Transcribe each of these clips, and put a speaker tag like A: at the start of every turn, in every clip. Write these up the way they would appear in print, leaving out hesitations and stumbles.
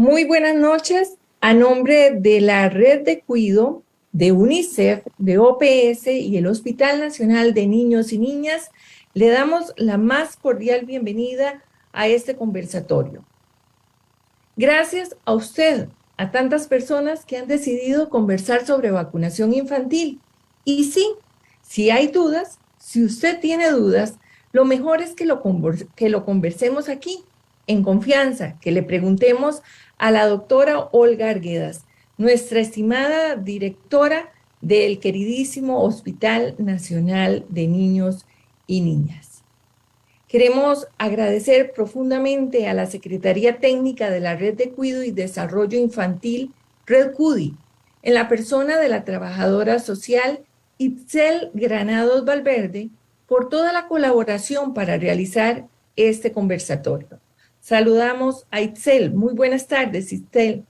A: Muy buenas noches. A nombre de la Red de Cuido, de UNICEF, de OPS y el Hospital Nacional de Niños y Niñas, le damos la más cordial bienvenida a este conversatorio. Gracias a usted, a tantas personas que han decidido conversar sobre vacunación infantil. Y sí, si hay dudas, si usted tiene dudas, lo mejor es que lo conversemos aquí, en confianza, que le preguntemos a la doctora Olga Arguedas, nuestra estimada directora del queridísimo Hospital Nacional de Niños y Niñas. Queremos agradecer profundamente a la Secretaría Técnica de la Red de Cuidado y Desarrollo Infantil, Red CUDI, en la persona de la trabajadora social Itzel Granados Valverde, por toda la colaboración para realizar este conversatorio. Saludamos a Itzel. Muy buenas tardes, Itzel.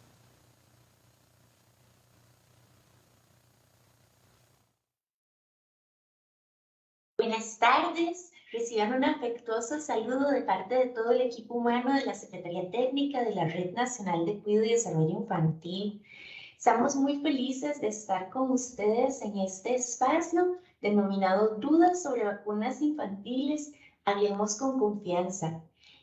B: Buenas tardes, reciban un afectuoso saludo de parte de todo el equipo humano de la Secretaría Técnica de la Red Nacional de Cuidado y Desarrollo Infantil. Estamos muy felices de estar con ustedes en este espacio denominado Dudas sobre vacunas infantiles, hablemos con confianza.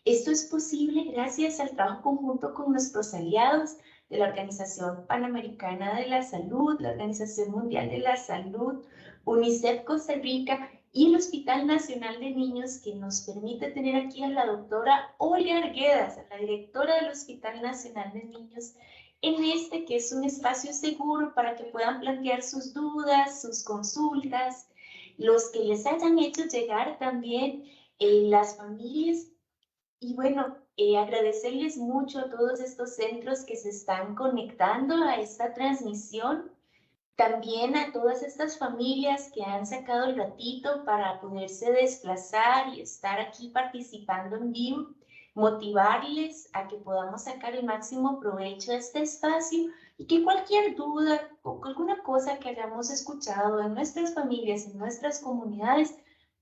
B: Esto es posible gracias al trabajo conjunto con nuestros aliados de la Organización Panamericana de la Salud, la Organización Mundial de la Salud, UNICEF Costa Rica y el Hospital Nacional de Niños, que nos permite tener aquí a la doctora Olga Arguedas, la directora del Hospital Nacional de Niños, en este que es un espacio seguro para que puedan plantear sus dudas, sus consultas, los que les hayan hecho llegar también las familias. Y bueno, agradecerles mucho a todos estos centros que se están conectando a esta transmisión. También a todas estas familias que han sacado el ratito para poderse desplazar y estar aquí participando en vivo, motivarles a que podamos sacar el máximo provecho de este espacio y que cualquier duda o alguna cosa que hayamos escuchado en nuestras familias, en nuestras comunidades,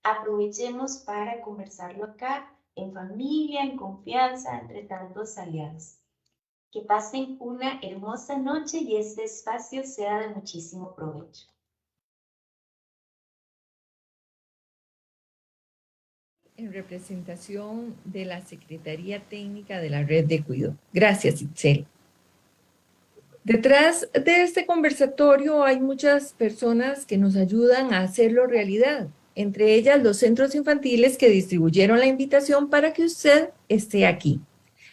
B: aprovechemos para conversarlo acá en familia, en confianza, entre tantos aliados. Que pasen una hermosa noche y este espacio sea de muchísimo provecho.
A: En representación de la Secretaría Técnica de la Red de Cuidado. Gracias, Itzel. Detrás de este conversatorio hay muchas personas que nos ayudan a hacerlo realidad, entre ellas los centros infantiles que distribuyeron la invitación para que usted esté aquí.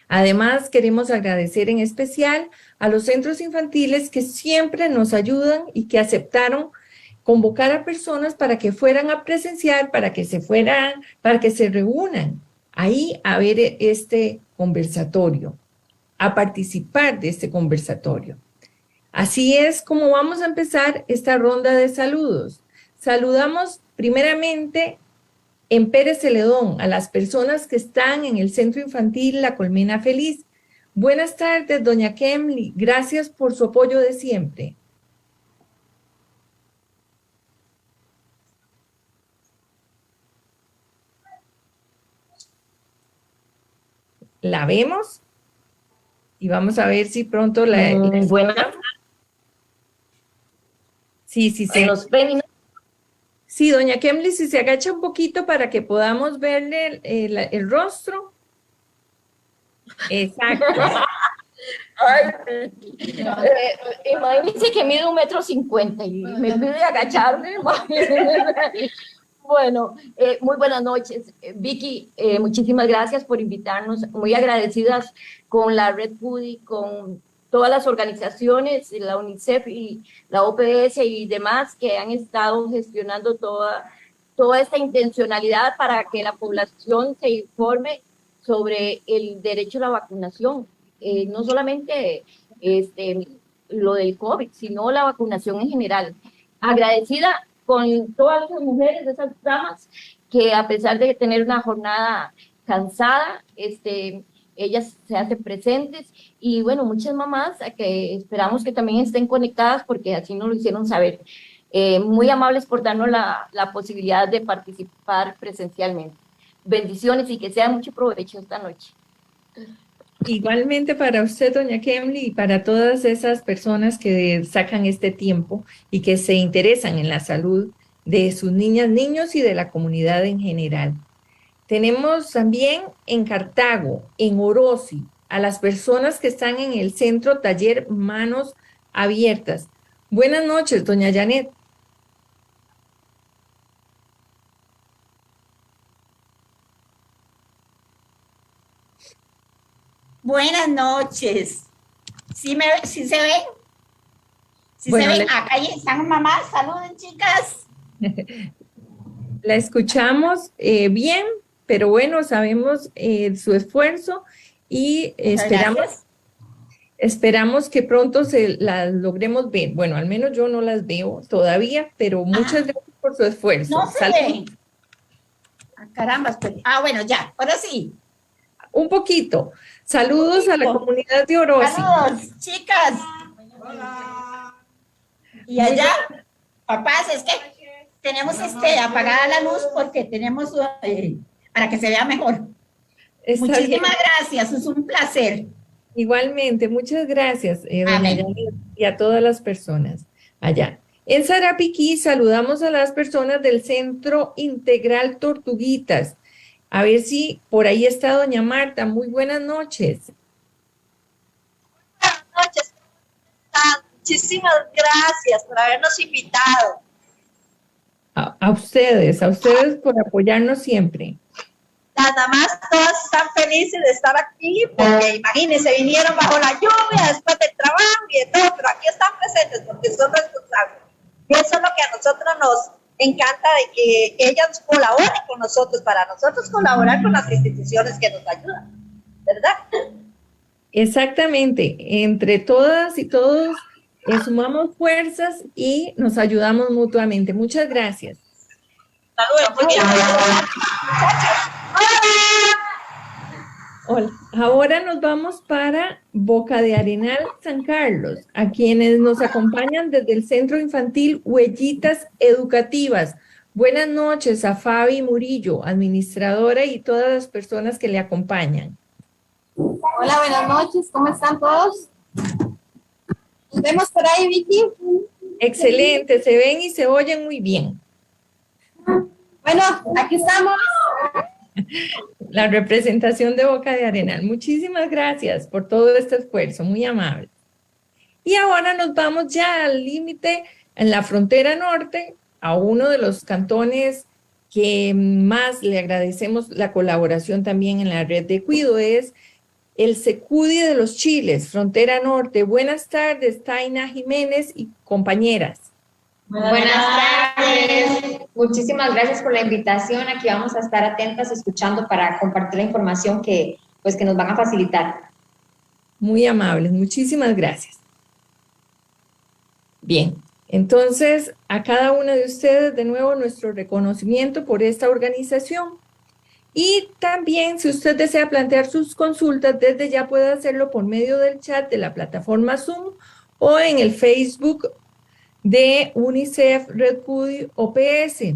A: Además, queremos agradecer en especial a los centros infantiles que siempre nos ayudan y que aceptaron convocar a personas para que fueran a presenciar, para que se reúnan ahí a ver este conversatorio, a participar de este conversatorio. Así es como vamos a empezar esta ronda de saludos. Saludamos primeramente en Pérez Celedón a las personas que están en el Centro Infantil La Colmena Feliz. Buenas tardes, doña Kemly. Gracias por su apoyo de siempre. ¿La vemos? Y vamos a ver si pronto la
C: buena.
A: Sí, sí, sí.
C: Nos ven.
A: Sí, doña Kemly, si se agacha un poquito para que podamos verle el rostro. Exacto.
C: Imagínense que mide 1,50 m y me pide agacharme. Bueno, muy buenas noches. Vicky, muchísimas gracias por invitarnos. Muy agradecidas con la Red CUDI, con todas las organizaciones, la UNICEF y la OPS y demás que han estado gestionando toda esta intencionalidad para que la población se informe sobre el derecho a la vacunación. No solamente lo del COVID, sino la vacunación en general. Agradecida con todas las mujeres de esas damas que a pesar de tener una jornada cansada, ellas se hacen presentes y bueno, muchas mamás que esperamos que también estén conectadas porque así nos lo hicieron saber. Muy amables por darnos la posibilidad de participar presencialmente. Bendiciones y que sea mucho provecho esta noche.
A: Igualmente para usted, doña Kemly, y para todas esas personas que sacan este tiempo y que se interesan en la salud de sus niñas, niños y de la comunidad en general. Tenemos también en Cartago, en Orosi, a las personas que están en el centro taller Manos Abiertas. Buenas noches, doña Janet.
D: Buenas noches. ¿Sí se ven? ¿Sí
A: Bueno,
D: se ven? Acá ahí están mamás. Saluden, chicas.
A: la escuchamos bien, pero bueno, sabemos su esfuerzo y esperamos que pronto se las logremos ver. Bueno, al menos yo no las veo todavía, pero muchas gracias por su esfuerzo.
D: No se ven. Ah, caramba, bueno, ya, ahora sí.
A: Un poquito. Saludos a la comunidad de Orosi.
D: Saludos, chicas. Hola. Y allá, papás, es que tenemos apagada la luz porque tenemos para que se vea mejor. Muchísimas gracias, es un placer.
A: Igualmente, muchas gracias, doña Janet, y a todas las personas allá. En Sarapiquí saludamos a las personas del Centro Integral Tortuguitas. A ver si por ahí está doña Marta. Muy buenas noches.
E: Buenas noches. Muchísimas gracias por habernos invitado.
A: A ustedes por apoyarnos siempre.
E: Las mamás todas están felices de estar aquí porque imagínense, vinieron bajo la lluvia después del trabajo y de todo, pero aquí están presentes porque son responsables. Y eso es lo que a nosotros nos encanta, de que ellas colaboren con nosotros, para nosotros colaborar con las instituciones que nos ayudan, ¿verdad?
A: Exactamente, entre todas y todos sumamos fuerzas y nos ayudamos mutuamente. Muchas gracias.
E: Saludos, muy bien.
A: Hola. Ahora nos vamos para Boca de Arenal, San Carlos, a quienes nos acompañan desde el Centro Infantil Huellitas Educativas. Buenas noches a Fabi Murillo, administradora, y todas las personas que le acompañan.
F: Hola, buenas noches, ¿cómo están todos? ¿Nos vemos por ahí, Vicky?
A: Excelente, se ven y se oyen muy bien.
F: Bueno, aquí estamos.
A: La representación de Boca de Arenal. Muchísimas gracias por todo este esfuerzo, muy amable. Y ahora nos vamos ya al límite, en la frontera norte, a uno de los cantones que más le agradecemos la colaboración también en la red de cuido, es el Secudi de los Chiles, frontera norte. Buenas tardes, Taina Jiménez y compañeras.
G: Buenas tardes. Muchísimas gracias por la invitación. Aquí vamos a estar atentas, escuchando para compartir la información que nos van a facilitar.
A: Muy amables, muchísimas gracias. Bien, entonces a cada una de ustedes de nuevo nuestro reconocimiento por esta organización. Y también, si usted desea plantear sus consultas, desde ya puede hacerlo por medio del chat de la plataforma Zoom o en el Facebook de UNICEF Red PUDI OPS.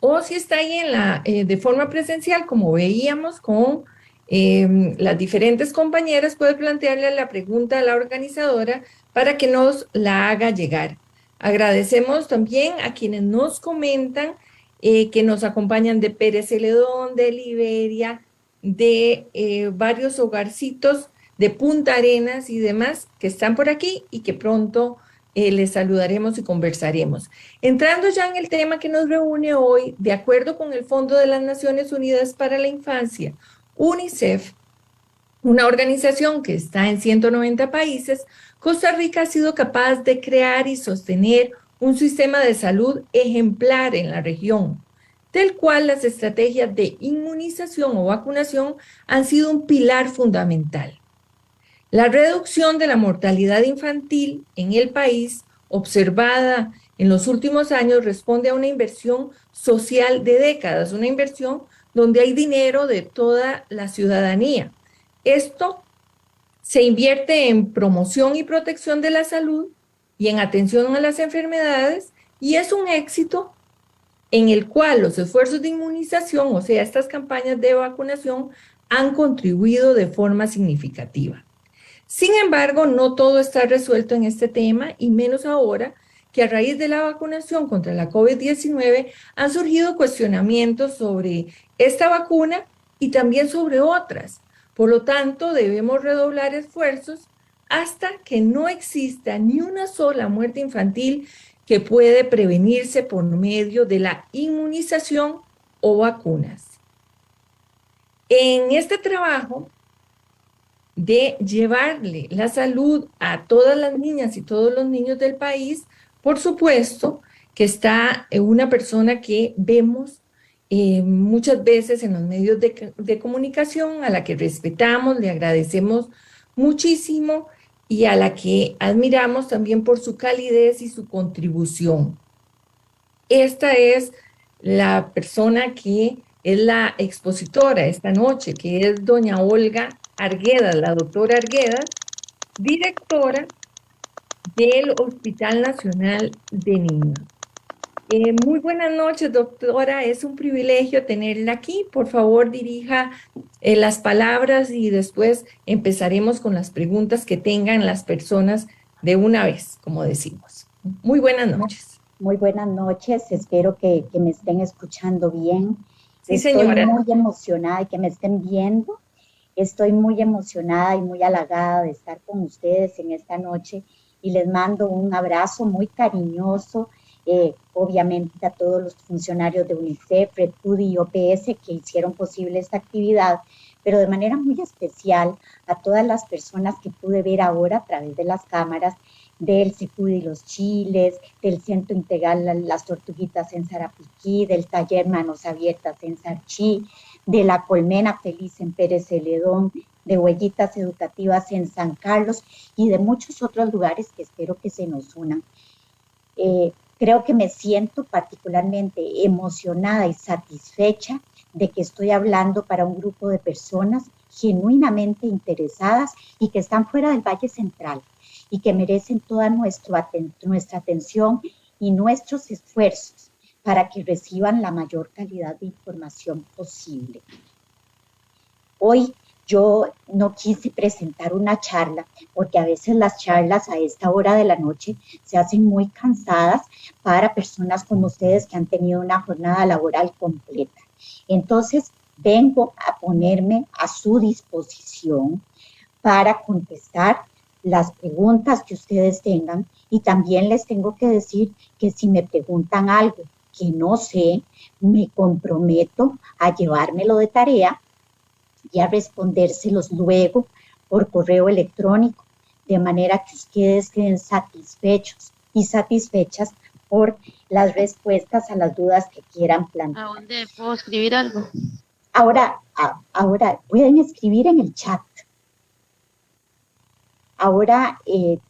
A: O si está ahí de forma presencial, como veíamos con las diferentes compañeras, puede plantearle la pregunta a la organizadora para que nos la haga llegar. Agradecemos también a quienes nos comentan que nos acompañan de Pérez Celedón, de Liberia, de varios hogarcitos de Punta Arenas y demás que están por aquí y que pronto les saludaremos y conversaremos. Entrando ya en el tema que nos reúne hoy, de acuerdo con el Fondo de las Naciones Unidas para la Infancia, UNICEF, una organización que está en 190 países, Costa Rica ha sido capaz de crear y sostener un sistema de salud ejemplar en la región, del cual las estrategias de inmunización o vacunación han sido un pilar fundamental. La reducción de la mortalidad infantil en el país, observada en los últimos años, responde a una inversión social de décadas, una inversión donde hay dinero de toda la ciudadanía. Esto se invierte en promoción y protección de la salud y en atención a las enfermedades, y es un éxito en el cual los esfuerzos de inmunización, o sea, estas campañas de vacunación, han contribuido de forma significativa. Sin embargo, no todo está resuelto en este tema, y menos ahora que a raíz de la vacunación contra la COVID-19 han surgido cuestionamientos sobre esta vacuna y también sobre otras. Por lo tanto, debemos redoblar esfuerzos hasta que no exista ni una sola muerte infantil que puede prevenirse por medio de la inmunización o vacunas. En este trabajo de llevarle la salud a todas las niñas y todos los niños del país, por supuesto que está una persona que vemos muchas veces en los medios de comunicación, a la que respetamos, le agradecemos muchísimo y a la que admiramos también por su calidez y su contribución. Esta es la persona que es la expositora esta noche, que es doña Olga Arguedas, la doctora Arguedas, directora del Hospital Nacional de Niños. Muy buenas noches, doctora. Es un privilegio tenerla aquí. Por favor, dirija las palabras y después empezaremos con las preguntas que tengan las personas de una vez, como decimos. Muy buenas noches.
H: Muy buenas noches. Espero que me estén escuchando bien.
A: Sí, señora.
H: Estoy muy emocionada y que me estén viendo. Estoy muy emocionada y muy halagada de estar con ustedes en esta noche y les mando un abrazo muy cariñoso. Obviamente a todos los funcionarios de UNICEF, Red PUDI y OPS que hicieron posible esta actividad, pero de manera muy especial a todas las personas que pude ver ahora a través de las cámaras del CEPUDI Los Chiles, del Centro Integral Las Tortuguitas en Sarapiquí, del Taller Manos Abiertas en Sarchí, de la Colmena Feliz en Pérez Celedón, de Huellitas Educativas en San Carlos y de muchos otros lugares que espero que se nos unan. Creo que me siento particularmente emocionada y satisfecha de que estoy hablando para un grupo de personas genuinamente interesadas y que están fuera del Valle Central y que merecen toda nuestra atención y nuestros esfuerzos para que reciban la mayor calidad de información posible. Hoy yo no quise presentar una charla porque a veces las charlas a esta hora de la noche se hacen muy cansadas para personas como ustedes que han tenido una jornada laboral completa. Entonces, vengo a ponerme a su disposición para contestar las preguntas que ustedes tengan y también les tengo que decir que si me preguntan algo que no sé, me comprometo a llevármelo de tarea y a respondérselos luego por correo electrónico, de manera que ustedes queden satisfechos y satisfechas por las respuestas a las dudas que quieran plantear.
I: ¿A dónde puedo escribir algo?
H: Ahora pueden escribir en el chat. Ahora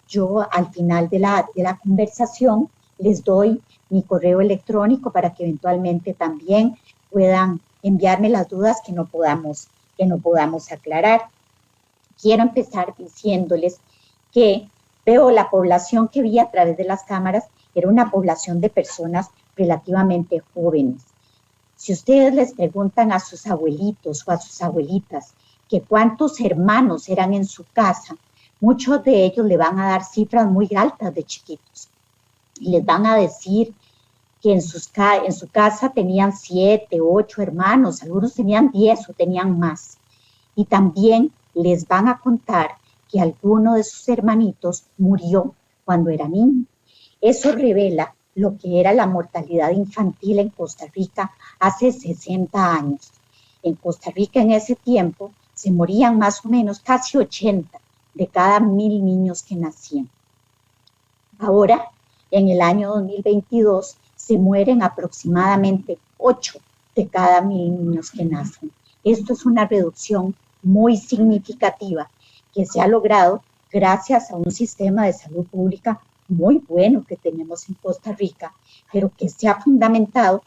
H: yo al final de la conversación les doy mi correo electrónico para que eventualmente también puedan enviarme las dudas que no podamos aclarar. Quiero empezar diciéndoles que veo la población que vi a través de las cámaras, era una población de personas relativamente jóvenes. Si ustedes les preguntan a sus abuelitos o a sus abuelitas que cuántos hermanos eran en su casa, muchos de ellos le van a dar cifras muy altas de chiquitos. Y les van a decir que en su casa tenían 7, 8 hermanos, algunos tenían 10 o tenían más. Y también les van a contar que alguno de sus hermanitos murió cuando era niño. Eso revela lo que era la mortalidad infantil en Costa Rica hace 60 años. En Costa Rica en ese tiempo se morían más o menos casi 80 de cada 1,000 niños que nacían. Ahora, en el año 2022, se mueren aproximadamente 8 de cada 1,000 niños que nacen. Esto es una reducción muy significativa que se ha logrado gracias a un sistema de salud pública muy bueno que tenemos en Costa Rica, pero que se ha fundamentado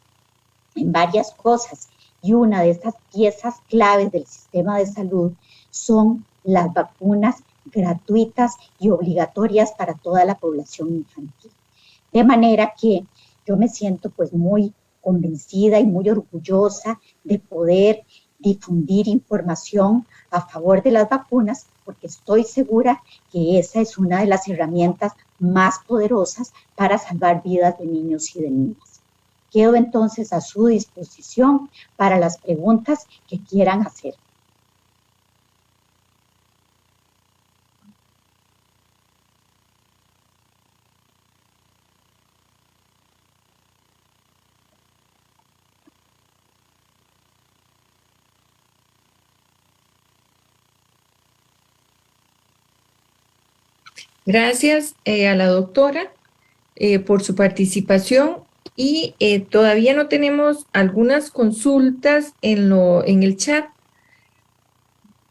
H: en varias cosas. Y una de estas piezas claves del sistema de salud son las vacunas gratuitas y obligatorias para toda la población infantil. De manera que yo me siento pues muy convencida y muy orgullosa de poder difundir información a favor de las vacunas, porque estoy segura que esa es una de las herramientas más poderosas para salvar vidas de niños y de niñas. Quedo entonces a su disposición para las preguntas que quieran hacer.
A: Gracias a la doctora por su participación y todavía no tenemos algunas consultas en el chat.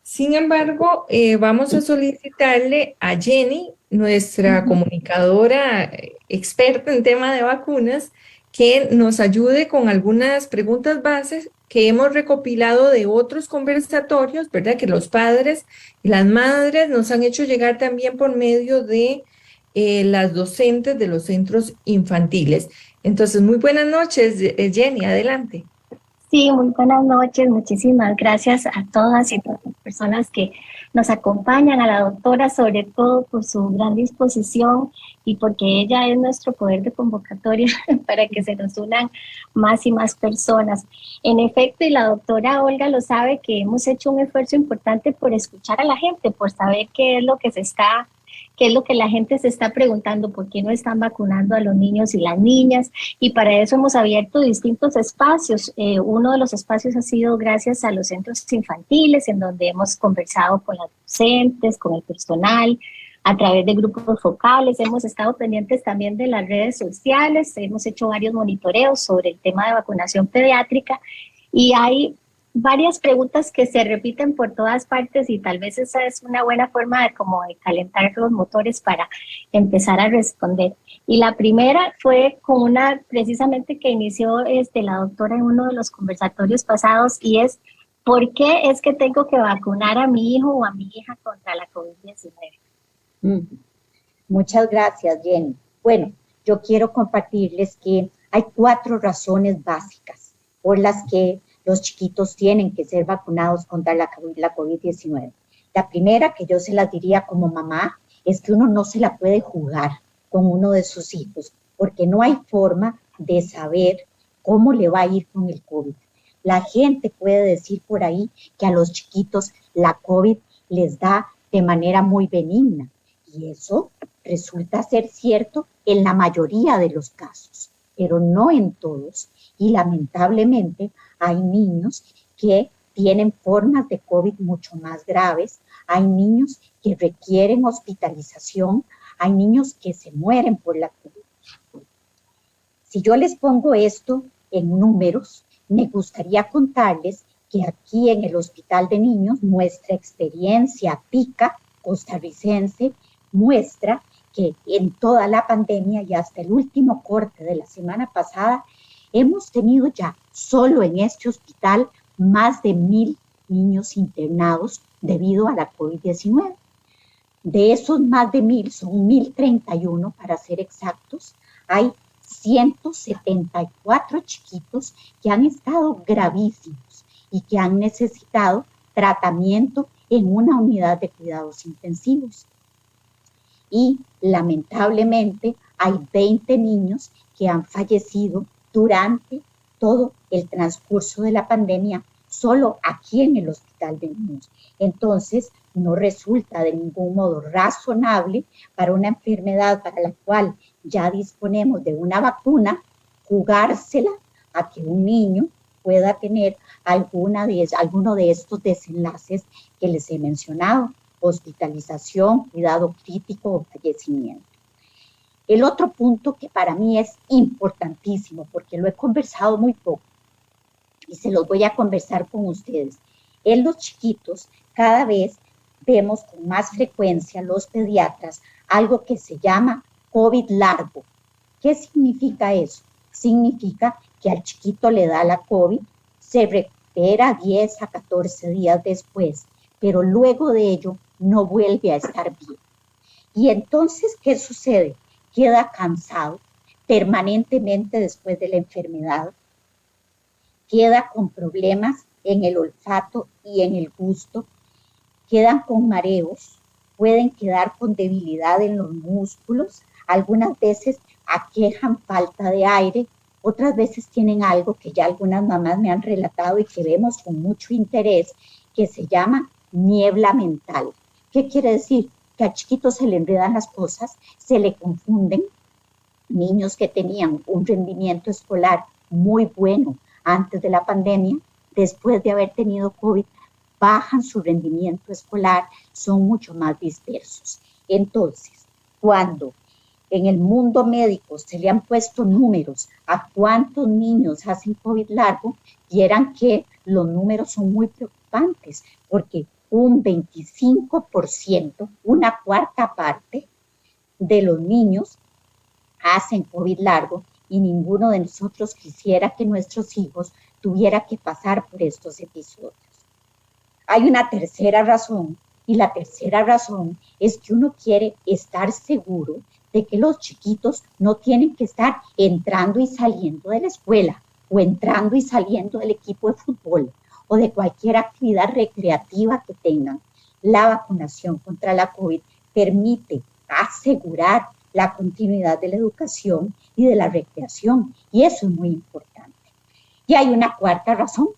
A: Sin embargo, vamos a solicitarle a Jenny, nuestra comunicadora experta en tema de vacunas, que nos ayude con algunas preguntas bases que hemos recopilado de otros conversatorios, ¿verdad? Que los padres y las madres nos han hecho llegar también por medio de las docentes de los centros infantiles. Entonces, muy buenas noches, Jenny, adelante.
J: Sí, muy buenas noches. Muchísimas gracias a todas y todas las personas que nos acompañan, a la doctora sobre todo por su gran disposición y porque ella es nuestro poder de convocatoria para que se nos unan más y más personas. En efecto, y la doctora Olga lo sabe, que hemos hecho un esfuerzo importante por escuchar a la gente, por saber qué es lo que la gente se está preguntando, por qué no están vacunando a los niños y las niñas, y para eso hemos abierto distintos espacios. Uno de los espacios ha sido gracias a los centros infantiles, en donde hemos conversado con las docentes, con el personal, a través de grupos focales. Hemos estado pendientes también de las redes sociales, hemos hecho varios monitoreos sobre el tema de vacunación pediátrica, y hay varias preguntas que se repiten por todas partes y tal vez esa es una buena forma de calentar los motores para empezar a responder. Y la primera fue con una precisamente que inició la doctora en uno de los conversatorios pasados, y es ¿por qué es que tengo que vacunar a mi hijo o a mi hija contra la COVID-19?
H: Muchas gracias, Jenny. Bueno, yo quiero compartirles que hay 4 razones básicas por las que los chiquitos tienen que ser vacunados contra la COVID-19. La primera, que yo se las diría como mamá, es que uno no se la puede jugar con uno de sus hijos, porque no hay forma de saber cómo le va a ir con el COVID. La gente puede decir por ahí que a los chiquitos la COVID les da de manera muy benigna, y eso resulta ser cierto en la mayoría de los casos, pero no en todos, y lamentablemente hay niños que tienen formas de COVID mucho más graves, hay niños que requieren hospitalización, hay niños que se mueren por la COVID. Si yo les pongo esto en números, me gustaría contarles que aquí en el Hospital de Niños, nuestra experiencia PICA costarricense muestra que en toda la pandemia y hasta el último corte de la semana pasada, hemos tenido ya solo en este hospital más de 1,000 niños internados debido a la COVID-19. De esos más de 1,000, son 1,031 para ser exactos, hay 174 chiquitos que han estado gravísimos y que han necesitado tratamiento en una unidad de cuidados intensivos. Y lamentablemente hay 20 niños que han fallecido durante todo el transcurso de la pandemia, solo aquí en el Hospital de Niños. Entonces, no resulta de ningún modo razonable para una enfermedad para la cual ya disponemos de una vacuna, jugársela a que un niño pueda tener alguno de estos desenlaces que les he mencionado, hospitalización, cuidado crítico o fallecimiento. El otro punto que para mí es importantísimo, porque lo he conversado muy poco y se los voy a conversar con ustedes. En los chiquitos cada vez vemos con más frecuencia los pediatras algo que se llama COVID largo. ¿Qué significa eso? Significa que al chiquito le da la COVID, se recupera 10 a 14 días después, pero luego de ello no vuelve a estar bien. Y entonces, ¿qué sucede? Queda cansado permanentemente después de la enfermedad, queda con problemas en el olfato y en el gusto, quedan con mareos, pueden quedar con debilidad en los músculos, algunas veces aquejan falta de aire, otras veces tienen algo que ya algunas mamás me han relatado y que vemos con mucho interés, que se llama niebla mental. ¿Qué quiere decir? Que a chiquitos se le enredan las cosas, se le confunden. Niños que tenían un rendimiento escolar muy bueno antes de la pandemia, después de haber tenido COVID, bajan su rendimiento escolar, son mucho más dispersos. Entonces, cuando en el mundo médico se le han puesto números a cuántos niños hacen COVID largo, vieran que los números son muy preocupantes, porque un 25%, una cuarta parte de los niños hacen COVID largo, y ninguno de nosotros quisiera que nuestros hijos tuviera que pasar por estos episodios. Hay una tercera razón, y la tercera razón es que uno quiere estar seguro de que los chiquitos no tienen que estar entrando y saliendo de la escuela, o entrando y saliendo del equipo de fútbol, o de cualquier actividad recreativa que tengan. La vacunación contra la COVID permite asegurar la continuidad de la educación y de la recreación, y eso es muy importante. Y hay una cuarta razón.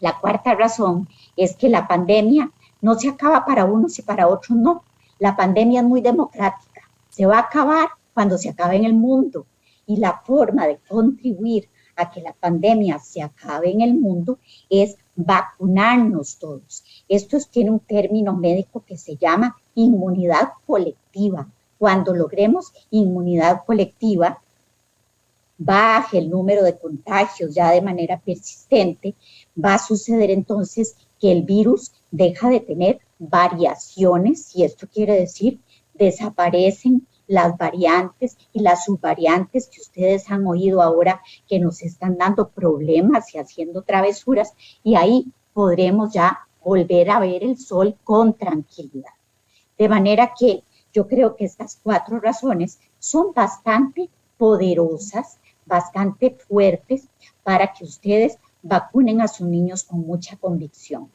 H: La cuarta razón es que la pandemia no se acaba para unos y para otros no. La pandemia es muy democrática. Se va a acabar cuando se acabe en el mundo, y la forma de contribuir a que la pandemia se acabe en el mundo es vacunarnos todos. Esto tiene un término médico que se llama inmunidad colectiva. Cuando logremos inmunidad colectiva, baje el número de contagios ya de manera persistente, va a suceder entonces que el virus deja de tener variaciones, y esto quiere decir desaparecen las variantes y las subvariantes que ustedes han oído ahora que nos están dando problemas y haciendo travesuras, y ahí podremos ya volver a ver el sol con tranquilidad. De manera que yo creo que estas cuatro razones son bastante poderosas, bastante fuertes para que ustedes vacunen a sus niños con mucha convicción.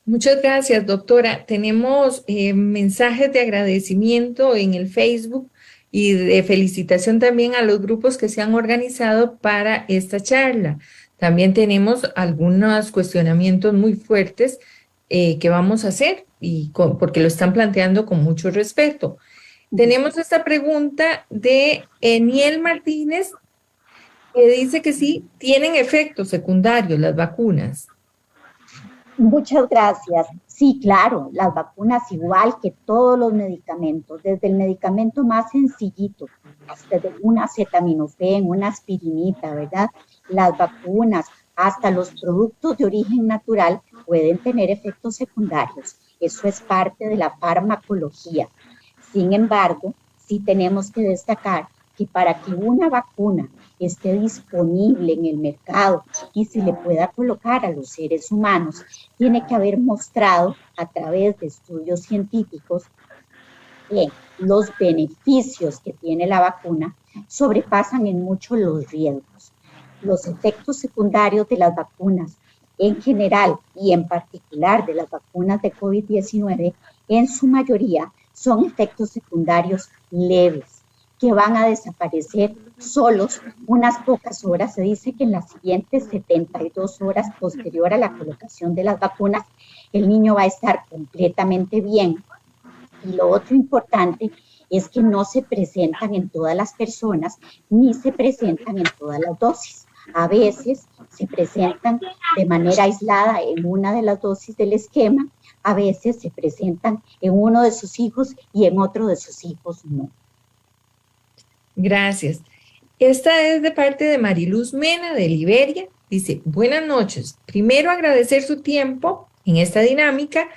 A: Muchas gracias, doctora. Tenemos mensajes de agradecimiento en el Facebook y de felicitación también a los grupos que se han organizado para esta charla. También tenemos algunos cuestionamientos muy fuertes que vamos a hacer porque lo están planteando con mucho respeto. Tenemos esta pregunta de Eniel Martínez, que dice que sí, tienen efectos secundarios las vacunas.
H: Muchas gracias. Sí, claro, las vacunas igual que todos los medicamentos, desde el medicamento más sencillito hasta de una acetaminofén, una aspirinita, ¿verdad? Las vacunas, hasta los productos de origen natural pueden tener efectos secundarios. Eso es parte de la farmacología. Sin embargo, sí tenemos que destacar que para que una vacuna esté disponible en el mercado y se le pueda colocar a los seres humanos, tiene que haber mostrado a través de estudios científicos que los beneficios que tiene la vacuna sobrepasan en mucho los riesgos. Los efectos secundarios de las vacunas en general y en particular de las vacunas de COVID-19, en su mayoría son efectos secundarios leves, que van a desaparecer solos unas pocas horas. Se dice que en las siguientes 72 horas posterior a la colocación de las vacunas, el niño va a estar completamente bien. Y lo otro importante es que no se presentan en todas las personas, ni se presentan en todas las dosis. A veces se presentan de manera aislada en una de las dosis del esquema, a veces se presentan en uno de sus hijos y en otro de sus hijos no.
A: Gracias. Esta es de parte de Mariluz Mena de Liberia. Dice, buenas noches. Primero agradecer su tiempo en esta dinámica,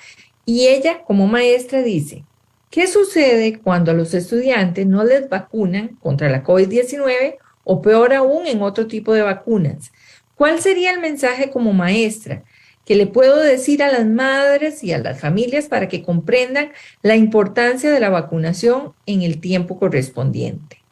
A: y ella como maestra dice, ¿qué sucede cuando a los estudiantes no les vacunan contra la COVID-19 o peor aún en otro tipo de vacunas? ¿Cuál sería el mensaje como maestra que le puedo decir a las madres y a las familias para que comprendan la importancia de la vacunación en el tiempo correspondiente?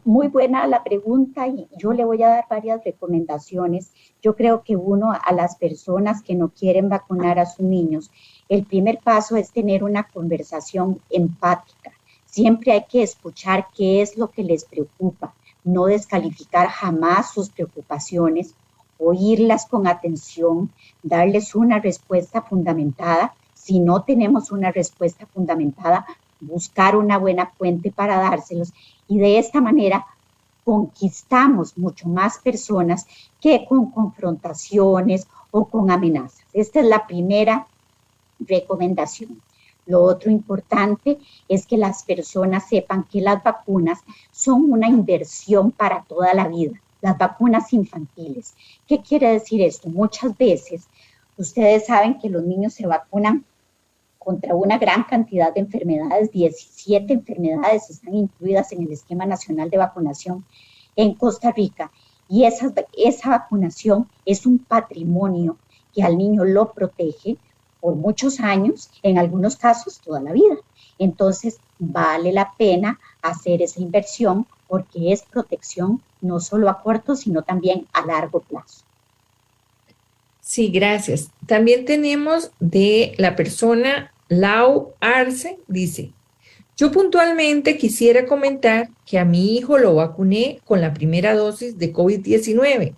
H: Muy buena la pregunta y yo le voy a dar varias recomendaciones. Yo creo que a las personas que no quieren vacunar a sus niños, el primer paso es tener una conversación empática. Siempre hay que escuchar qué es lo que les preocupa, no descalificar jamás sus preocupaciones, oírlas con atención, darles una respuesta fundamentada. Si no tenemos una respuesta fundamentada, buscar una buena fuente para dárselos, y de esta manera conquistamos mucho más personas que con confrontaciones o con amenazas. Esta es la primera recomendación. Lo otro importante es que las personas sepan que las vacunas son una inversión para toda la vida, las vacunas infantiles. ¿Qué quiere decir esto? Muchas veces ustedes saben que los niños se vacunan contra una gran cantidad de enfermedades, 17 enfermedades están incluidas en el Esquema Nacional de Vacunación en Costa Rica, y esa vacunación es un patrimonio que al niño lo protege por muchos años, en algunos casos toda la vida. Entonces vale la pena hacer esa inversión porque es protección no solo a corto, sino también a largo plazo.
A: Sí, gracias. También tenemos de la persona Lau Arce, dice: yo puntualmente quisiera comentar que a mi hijo lo vacuné con la primera dosis de COVID-19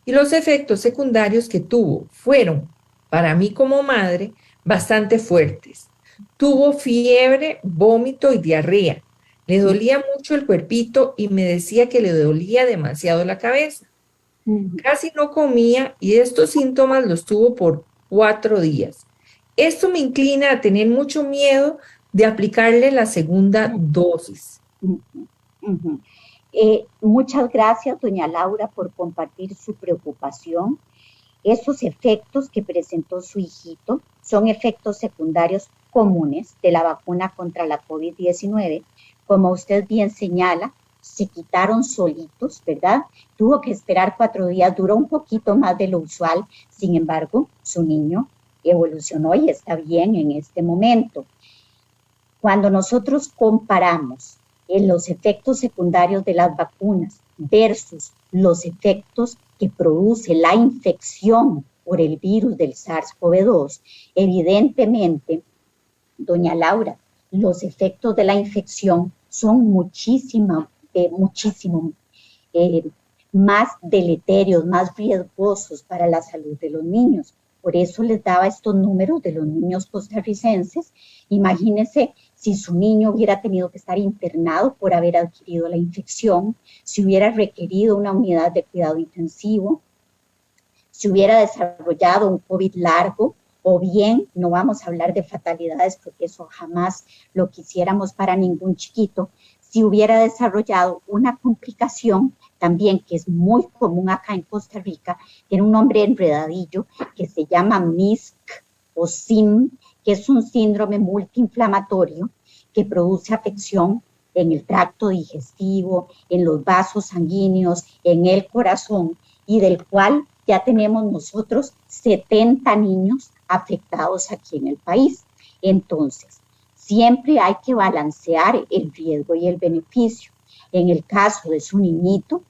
A: y los efectos secundarios que tuvo fueron, para mí como madre, bastante fuertes. Tuvo fiebre, vómito y diarrea. Le dolía mucho el cuerpito y me decía que le dolía demasiado la cabeza. Casi no comía y estos síntomas los tuvo por 4 días. Esto me inclina a tener mucho miedo de aplicarle la segunda dosis.
H: Muchas gracias, doña Laura, por compartir su preocupación. Esos efectos que presentó su hijito son efectos secundarios comunes de la vacuna contra la COVID-19. Como usted bien señala, se quitaron solitos, ¿verdad? Tuvo que esperar 4 días, duró un poquito más de lo usual. Sin embargo, su niño evolucionó y está bien en este momento. Cuando nosotros comparamos los efectos secundarios de las vacunas versus los efectos que produce la infección por el virus del SARS-CoV-2, evidentemente, doña Laura, los efectos de la infección son muchísimo más deleterios, más riesgosos para la salud de los niños. Por eso les daba estos números de los niños costarricenses. Imagínense si su niño hubiera tenido que estar internado por haber adquirido la infección, si hubiera requerido una unidad de cuidado intensivo, si hubiera desarrollado un COVID largo, o bien, no vamos a hablar de fatalidades porque eso jamás lo quisiéramos para ningún chiquito, si hubiera desarrollado una complicación también que es muy común acá en Costa Rica, tiene un nombre enredadillo que se llama MISC o SIM, que es un síndrome multiinflamatorio que produce afección en el tracto digestivo, en los vasos sanguíneos, en el corazón, y del cual ya tenemos nosotros 70 niños afectados aquí en el país. Entonces, siempre hay que balancear el riesgo y el beneficio. En el caso de su niñito,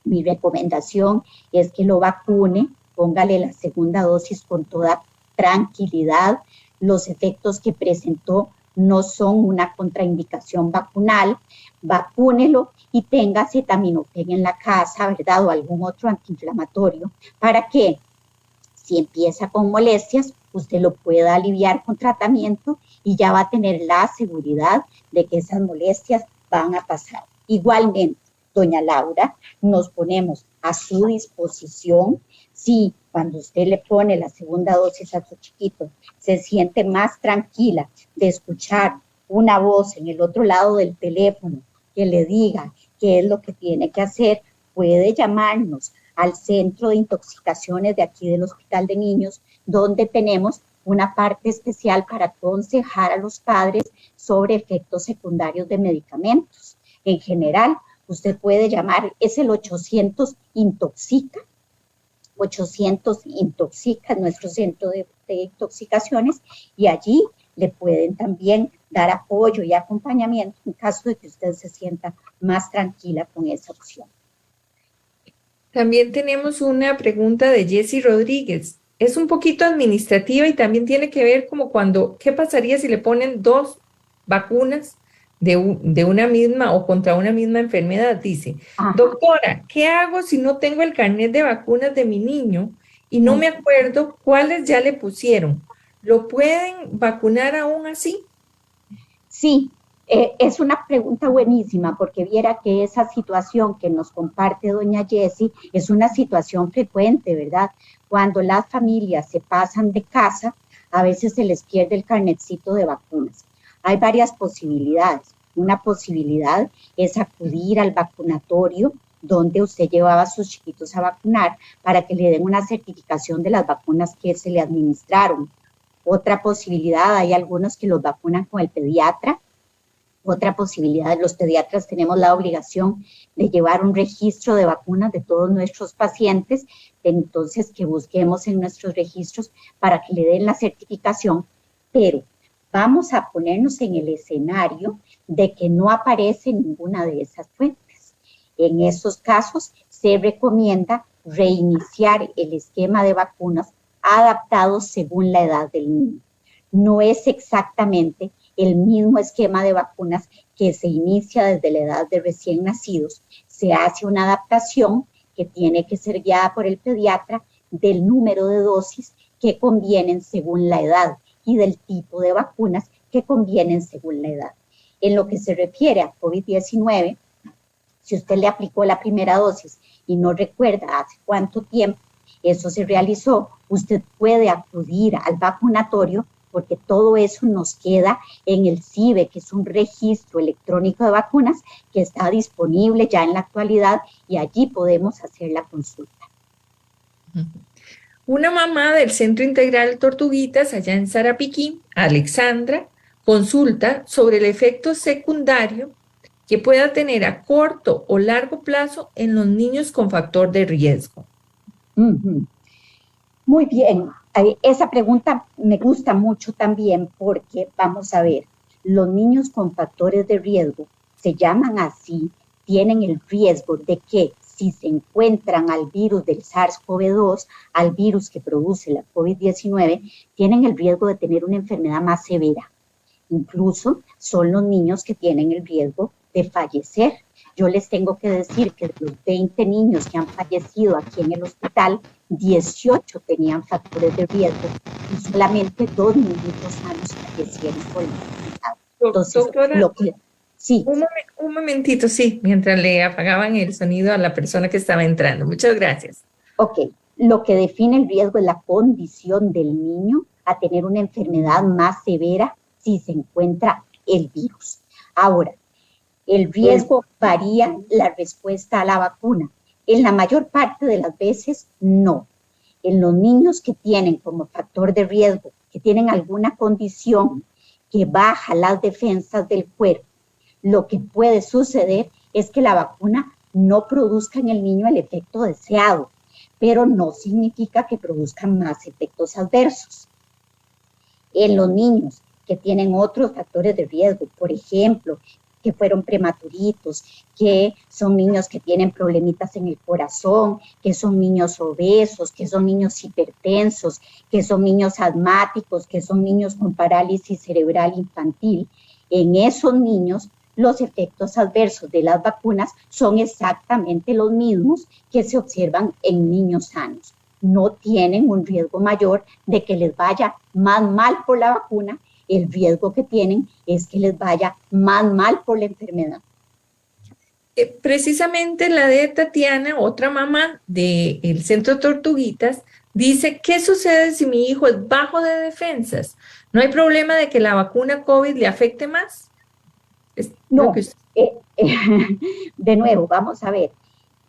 H: mi recomendación es que lo vacune, póngale la segunda dosis con toda tranquilidad. Los efectos que presentó no son una contraindicación vacunal. Vacúnelo y tenga acetaminofén en la casa, ¿verdad? O algún otro antiinflamatorio, para que si empieza con molestias, usted lo pueda aliviar con tratamiento y ya va a tener la seguridad de que esas molestias van a pasar. Igualmente, doña Laura, nos ponemos a su disposición. Si cuando usted le pone la segunda dosis a su chiquito se siente más tranquila de escuchar una voz en el otro lado del teléfono que le diga qué es lo que tiene que hacer, puede llamarnos al Centro de Intoxicaciones de aquí del Hospital de Niños, donde tenemos una parte especial para aconsejar a los padres sobre efectos secundarios de medicamentos. En general, usted puede llamar, es el 800 Intoxica, 800 Intoxica, nuestro centro de intoxicaciones, y allí le pueden también dar apoyo y acompañamiento en caso de que usted se sienta más tranquila con esa opción.
A: También tenemos una pregunta de Jessy Rodríguez. Es un poquito administrativa y también tiene que ver como ¿qué pasaría si le ponen 2 vacunas de una misma o contra una misma enfermedad? Dice, doctora, ¿qué hago si no tengo el carnet de vacunas de mi niño y no me acuerdo cuáles ya le pusieron? ¿Lo pueden vacunar aún así?
H: Sí, es una pregunta buenísima porque viera que esa situación que nos comparte doña Jessy es una situación frecuente, ¿verdad? Cuando las familias se pasan de casa, a veces se les pierde el carnetcito de vacunas. Hay varias posibilidades. Una posibilidad es acudir al vacunatorio donde usted llevaba a sus chiquitos a vacunar para que le den una certificación de las vacunas que se le administraron. Otra posibilidad, hay algunos que los vacunan con el pediatra. Otra posibilidad, los pediatras tenemos la obligación de llevar un registro de vacunas de todos nuestros pacientes, entonces que busquemos en nuestros registros para que le den la certificación, pero vamos a ponernos en el escenario de que no aparece ninguna de esas fuentes. En esos casos se recomienda reiniciar el esquema de vacunas adaptado según la edad del niño. No es exactamente el mismo esquema de vacunas que se inicia desde la edad de recién nacidos. Se hace una adaptación que tiene que ser guiada por el pediatra del número de dosis que convienen según la edad y del tipo de vacunas que convienen según la edad. En lo que se refiere a COVID-19, si usted le aplicó la primera dosis y no recuerda hace cuánto tiempo eso se realizó, usted puede acudir al vacunatorio porque todo eso nos queda en el CIBE, que es un registro electrónico de vacunas que está disponible ya en la actualidad y allí podemos hacer la consulta.
A: Una mamá del Centro Integral Tortuguitas, allá en Sarapiquí, Alexandra, consulta sobre el efecto secundario que pueda tener a corto o largo plazo en los niños con factor de riesgo.
H: Muy bien, esa pregunta me gusta mucho también porque, vamos a ver, los niños con factores de riesgo se llaman así, tienen el riesgo de que si se encuentran al virus del SARS-CoV-2, al virus que produce la COVID-19, tienen el riesgo de tener una enfermedad más severa. Incluso son los niños que tienen el riesgo de fallecer. Yo les tengo que decir que de los 20 niños que han fallecido aquí en el hospital, 18 tenían factores de riesgo y solamente 2 niñitos sanos fallecieron por el hospital. Entonces,
A: doctora,
H: sí.
A: Un momentito, sí, mientras le apagaban el sonido a la persona que estaba entrando. Muchas gracias.
H: Ok, lo que define el riesgo es la condición del niño a tener una enfermedad más severa si se encuentra el virus. Ahora, el riesgo varía la respuesta a la vacuna. En la mayor parte de las veces, no. En los niños que tienen como factor de riesgo, que tienen alguna condición que baja las defensas del cuerpo, lo que puede suceder es que la vacuna no produzca en el niño el efecto deseado, pero no significa que produzcan más efectos adversos. En los niños que tienen otros factores de riesgo, por ejemplo, que fueron prematuritos, que son niños que tienen problemitas en el corazón, que son niños obesos, que son niños hipertensos, que son niños asmáticos, que son niños con parálisis cerebral infantil. En esos niños, los efectos adversos de las vacunas son exactamente los mismos que se observan en niños sanos. No tienen un riesgo mayor de que les vaya más mal por la vacuna. El riesgo que tienen es que les vaya más mal por la enfermedad.
A: Precisamente la de Tatiana, otra mamá del Centro Tortuguitas, dice, ¿qué sucede si mi hijo es bajo de defensas? ¿No hay problema de que la vacuna COVID le afecte más?
H: No, de nuevo, vamos a ver.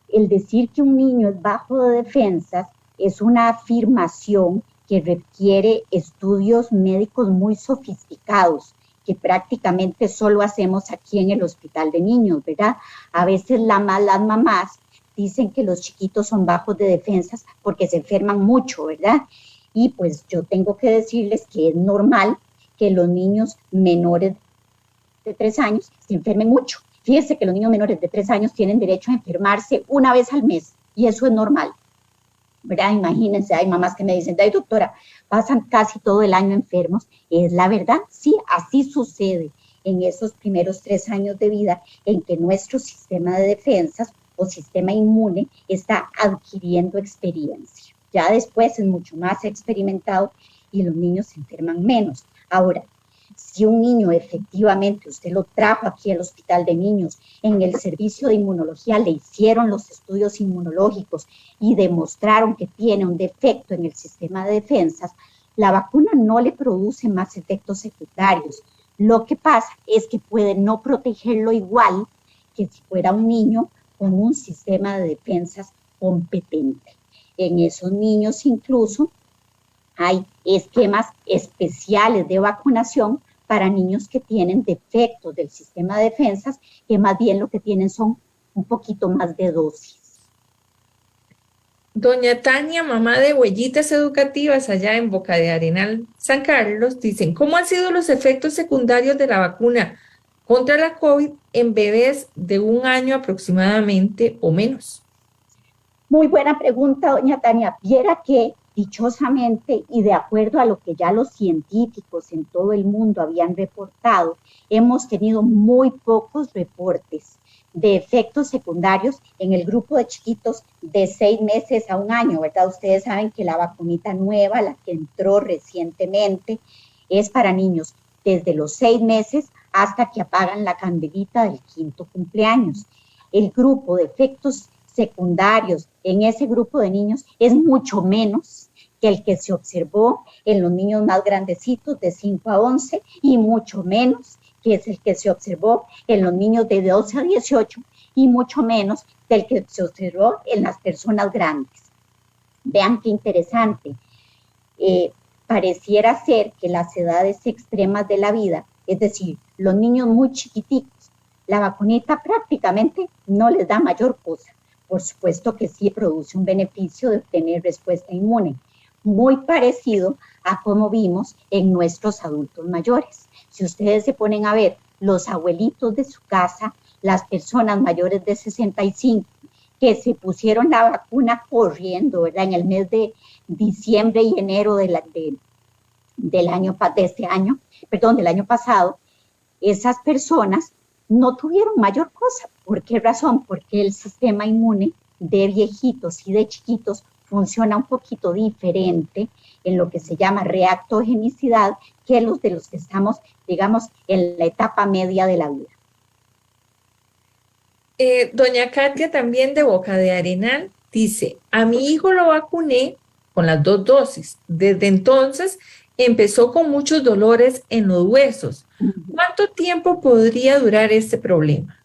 H: El decir que un niño es bajo de defensas es una afirmación que requiere estudios médicos muy sofisticados, que prácticamente solo hacemos aquí en el hospital de niños, ¿verdad? A veces las mamás dicen que los chiquitos son bajos de defensas porque se enferman mucho, ¿verdad? Y pues yo tengo que decirles que es normal que los niños menores de 3 años se enfermen mucho. Fíjese que los niños menores de 3 años tienen derecho a enfermarse una vez al mes y eso es normal, ¿verdad? Imagínense, hay mamás que me dicen, ay doctora, pasan casi todo el año enfermos. Es la verdad, sí, así sucede en esos primeros 3 años de vida en que nuestro sistema de defensas o sistema inmune está adquiriendo experiencia. Ya después es mucho más experimentado y los niños se enferman menos. Ahora, si un niño efectivamente, usted lo trajo aquí al hospital de niños, en el servicio de inmunología le hicieron los estudios inmunológicos y demostraron que tiene un defecto en el sistema de defensas, la vacuna no le produce más efectos secundarios. Lo que pasa es que puede no protegerlo igual que si fuera un niño con un sistema de defensas competente. En esos niños incluso hay esquemas especiales de vacunación para niños que tienen defectos del sistema de defensas, que más bien lo que tienen son un poquito más de dosis.
A: Doña Tania, mamá de Huellitas Educativas allá en Boca de Arenal, San Carlos, dicen, ¿cómo han sido los efectos secundarios de la vacuna contra la COVID en bebés de 1 año aproximadamente o menos?
H: Muy buena pregunta, doña Tania. Viera que dichosamente y de acuerdo a lo que ya los científicos en todo el mundo habían reportado, hemos tenido muy pocos reportes de efectos secundarios en el grupo de chiquitos de 6 meses a 1 año, ¿verdad? Ustedes saben que la vacunita nueva, la que entró recientemente, es para niños desde los 6 meses hasta que apagan la candelita del 5º cumpleaños. El grupo de efectos secundarios en ese grupo de niños es mucho menos que el que se observó en los niños más grandecitos de 5 a 11 y mucho menos que es el que se observó en los niños de 12 a 18 y mucho menos del que se observó en las personas grandes. Vean qué interesante. Pareciera ser que las edades extremas de la vida, es decir, los niños muy chiquititos, la vacunita prácticamente no les da mayor cosa. Por supuesto que sí produce un beneficio de obtener respuesta inmune, muy parecido a como vimos en nuestros adultos mayores. Si ustedes se ponen a ver los abuelitos de su casa, las personas mayores de 65 que se pusieron la vacuna corriendo, ¿verdad? En el mes de diciembre y enero del año pasado, esas personas no tuvieron mayor cosa. ¿Por qué razón? Porque el sistema inmune de viejitos y de chiquitos funciona un poquito diferente en lo que se llama reactogenicidad que los de los que estamos, digamos, en la etapa media de la vida.
A: Doña Katia, también de Boca de Arenal, dice, a mi hijo lo vacuné con las 2 dosis. Desde entonces empezó con muchos dolores en los huesos. ¿Cuánto tiempo podría durar este problema?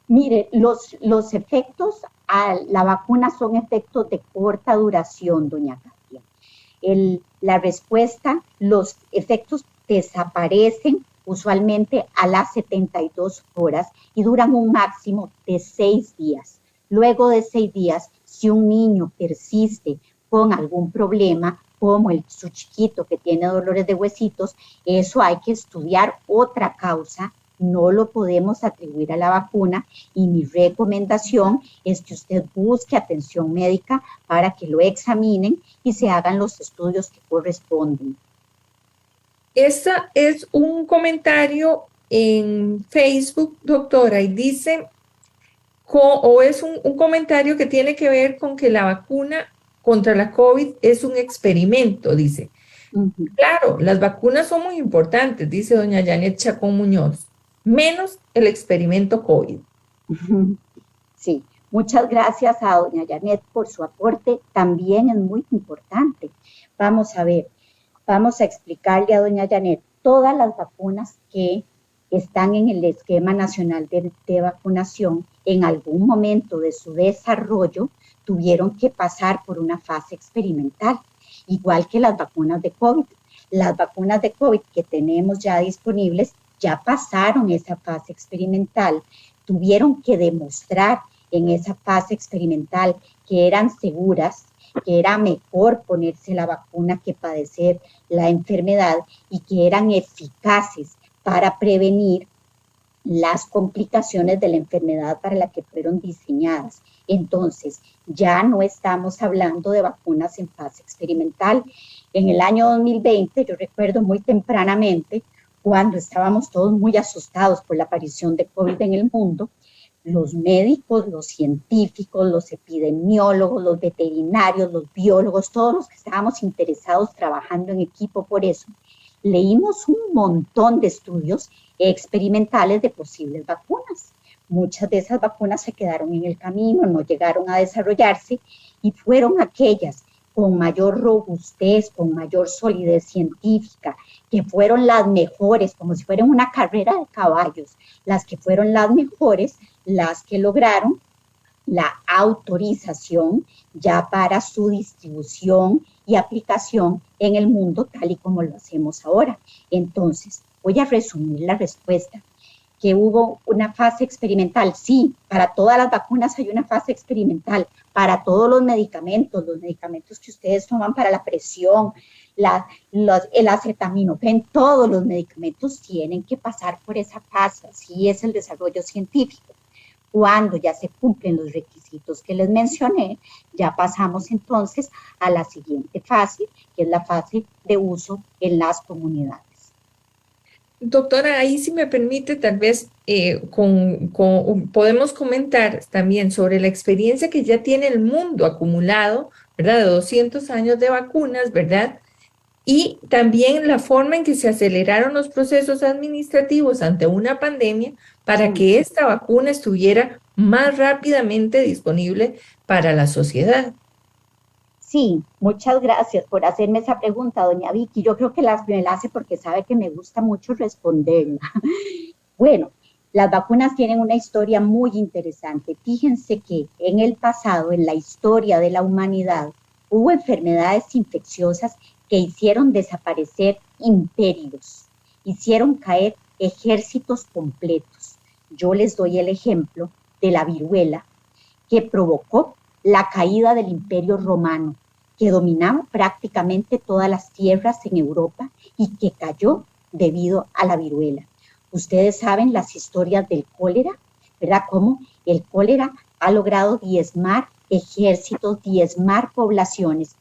H: Mire, los efectos a la vacuna son efectos de corta duración, doña Katia. La respuesta, los efectos desaparecen usualmente a las 72 horas y duran un máximo de 6 días. Luego de 6 días, si un niño persiste con algún problema, como su chiquito que tiene dolores de huesitos, eso hay que estudiar otra causa. No lo podemos atribuir a la vacuna y mi recomendación es que usted busque atención médica para que lo examinen y se hagan los estudios que corresponden.
A: Este es un comentario en Facebook, doctora, y dice, es un comentario que tiene que ver con que la vacuna contra la COVID es un experimento, dice. Claro, las vacunas son muy importantes, dice doña Janet Chacón Muñoz, menos el experimento COVID.
H: Sí, muchas gracias a doña Janet por su aporte, también es muy importante. Vamos a ver, vamos a explicarle a doña Janet todas las vacunas que están en el esquema nacional de vacunación en algún momento de su desarrollo tuvieron que pasar por una fase experimental, igual que las vacunas de COVID. Las vacunas de COVID que tenemos ya disponibles ya pasaron esa fase experimental, tuvieron que demostrar en esa fase experimental que eran seguras, que era mejor ponerse la vacuna que padecer la enfermedad y que eran eficaces para prevenir las complicaciones de la enfermedad para la que fueron diseñadas. Entonces, ya no estamos hablando de vacunas en fase experimental. En el año 2020, yo recuerdo muy tempranamente, cuando estábamos todos muy asustados por la aparición de COVID en el mundo, los médicos, los científicos, los epidemiólogos, los veterinarios, los biólogos, todos los que estábamos interesados trabajando en equipo por eso, leímos un montón de estudios experimentales de posibles vacunas. Muchas de esas vacunas se quedaron en el camino, no llegaron a desarrollarse y fueron aquellas con mayor robustez, con mayor solidez científica, que fueron las mejores, como si fueran una carrera de caballos, las que fueron las mejores, las que lograron la autorización ya para su distribución y aplicación en el mundo tal y como lo hacemos ahora. Entonces, voy a resumir la respuesta. Que hubo una fase experimental, sí, para todas las vacunas hay una fase experimental, para todos los medicamentos que ustedes toman para la presión, el acetaminofén, todos los medicamentos tienen que pasar por esa fase, así es el desarrollo científico. Cuando ya se cumplen los requisitos que les mencioné, ya pasamos entonces a la siguiente fase, que es la fase de uso en las comunidades.
A: Doctora, ahí si me permite, tal vez podemos comentar también sobre la experiencia que ya tiene el mundo acumulado, ¿verdad? De 200 años de vacunas, ¿verdad? Y también la forma en que se aceleraron los procesos administrativos ante una pandemia para que esta vacuna estuviera más rápidamente disponible para la sociedad.
H: Sí, muchas gracias por hacerme esa pregunta, doña Vicky. Yo creo que me la hace porque sabe que me gusta mucho responderla. Bueno, las vacunas tienen una historia muy interesante. Fíjense que en el pasado, en la historia de la humanidad, hubo enfermedades infecciosas que hicieron desaparecer imperios, hicieron caer ejércitos completos. Yo les doy el ejemplo de la viruela, que provocó la caída del Imperio Romano, que dominaba prácticamente todas las tierras en Europa y que cayó debido a la viruela. Ustedes saben las historias del cólera, ¿verdad? Cómo el cólera ha logrado diezmar ejércitos, diezmar poblaciones.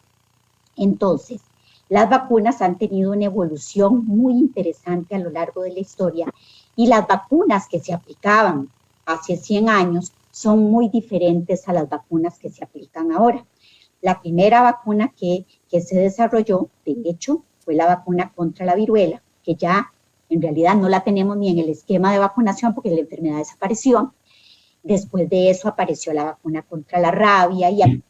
H: Entonces, las vacunas han tenido una evolución muy interesante a lo largo de la historia y las vacunas que se aplicaban hace 100 años son muy diferentes a las vacunas que se aplican ahora. La primera vacuna que se desarrolló, de hecho, fue la vacuna contra la viruela, que ya en realidad no la tenemos ni en el esquema de vacunación porque la enfermedad desapareció. Después de eso apareció la vacuna contra la rabia y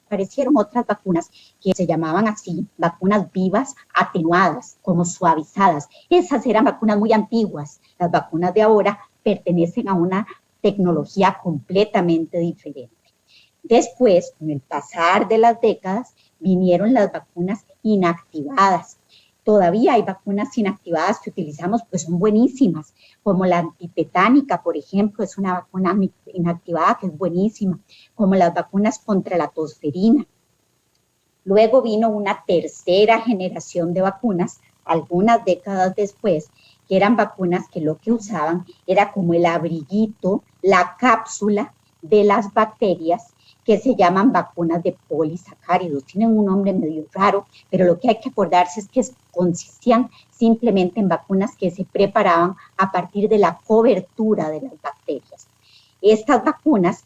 H: aparecieron otras vacunas que se llamaban así, vacunas vivas atenuadas, como suavizadas. Esas eran vacunas muy antiguas. Las vacunas de ahora pertenecen a una tecnología completamente diferente. Después, con el pasar de las décadas, vinieron las vacunas inactivadas. Todavía hay vacunas inactivadas que utilizamos, pues son buenísimas, como la antipetánica, por ejemplo, es una vacuna inactivada que es buenísima, como las vacunas contra la tosferina. Luego vino una tercera generación de vacunas, algunas décadas después, que eran vacunas que lo que usaban era como el abriguito, la cápsula de las bacterias, que se llaman vacunas de polisacáridos. Tienen un nombre medio raro, pero lo que hay que acordarse es que consistían simplemente en vacunas que se preparaban a partir de la cobertura de las bacterias. Estas vacunas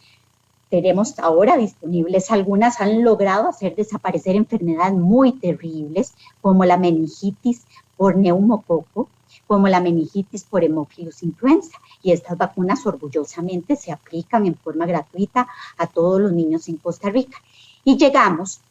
H: tenemos ahora disponibles, algunas han logrado hacer desaparecer enfermedades muy terribles, como la meningitis por neumococo, como la meningitis por Haemophilus influenza, y estas vacunas orgullosamente se aplican en forma gratuita a todos los niños en Costa Rica. Y llegamos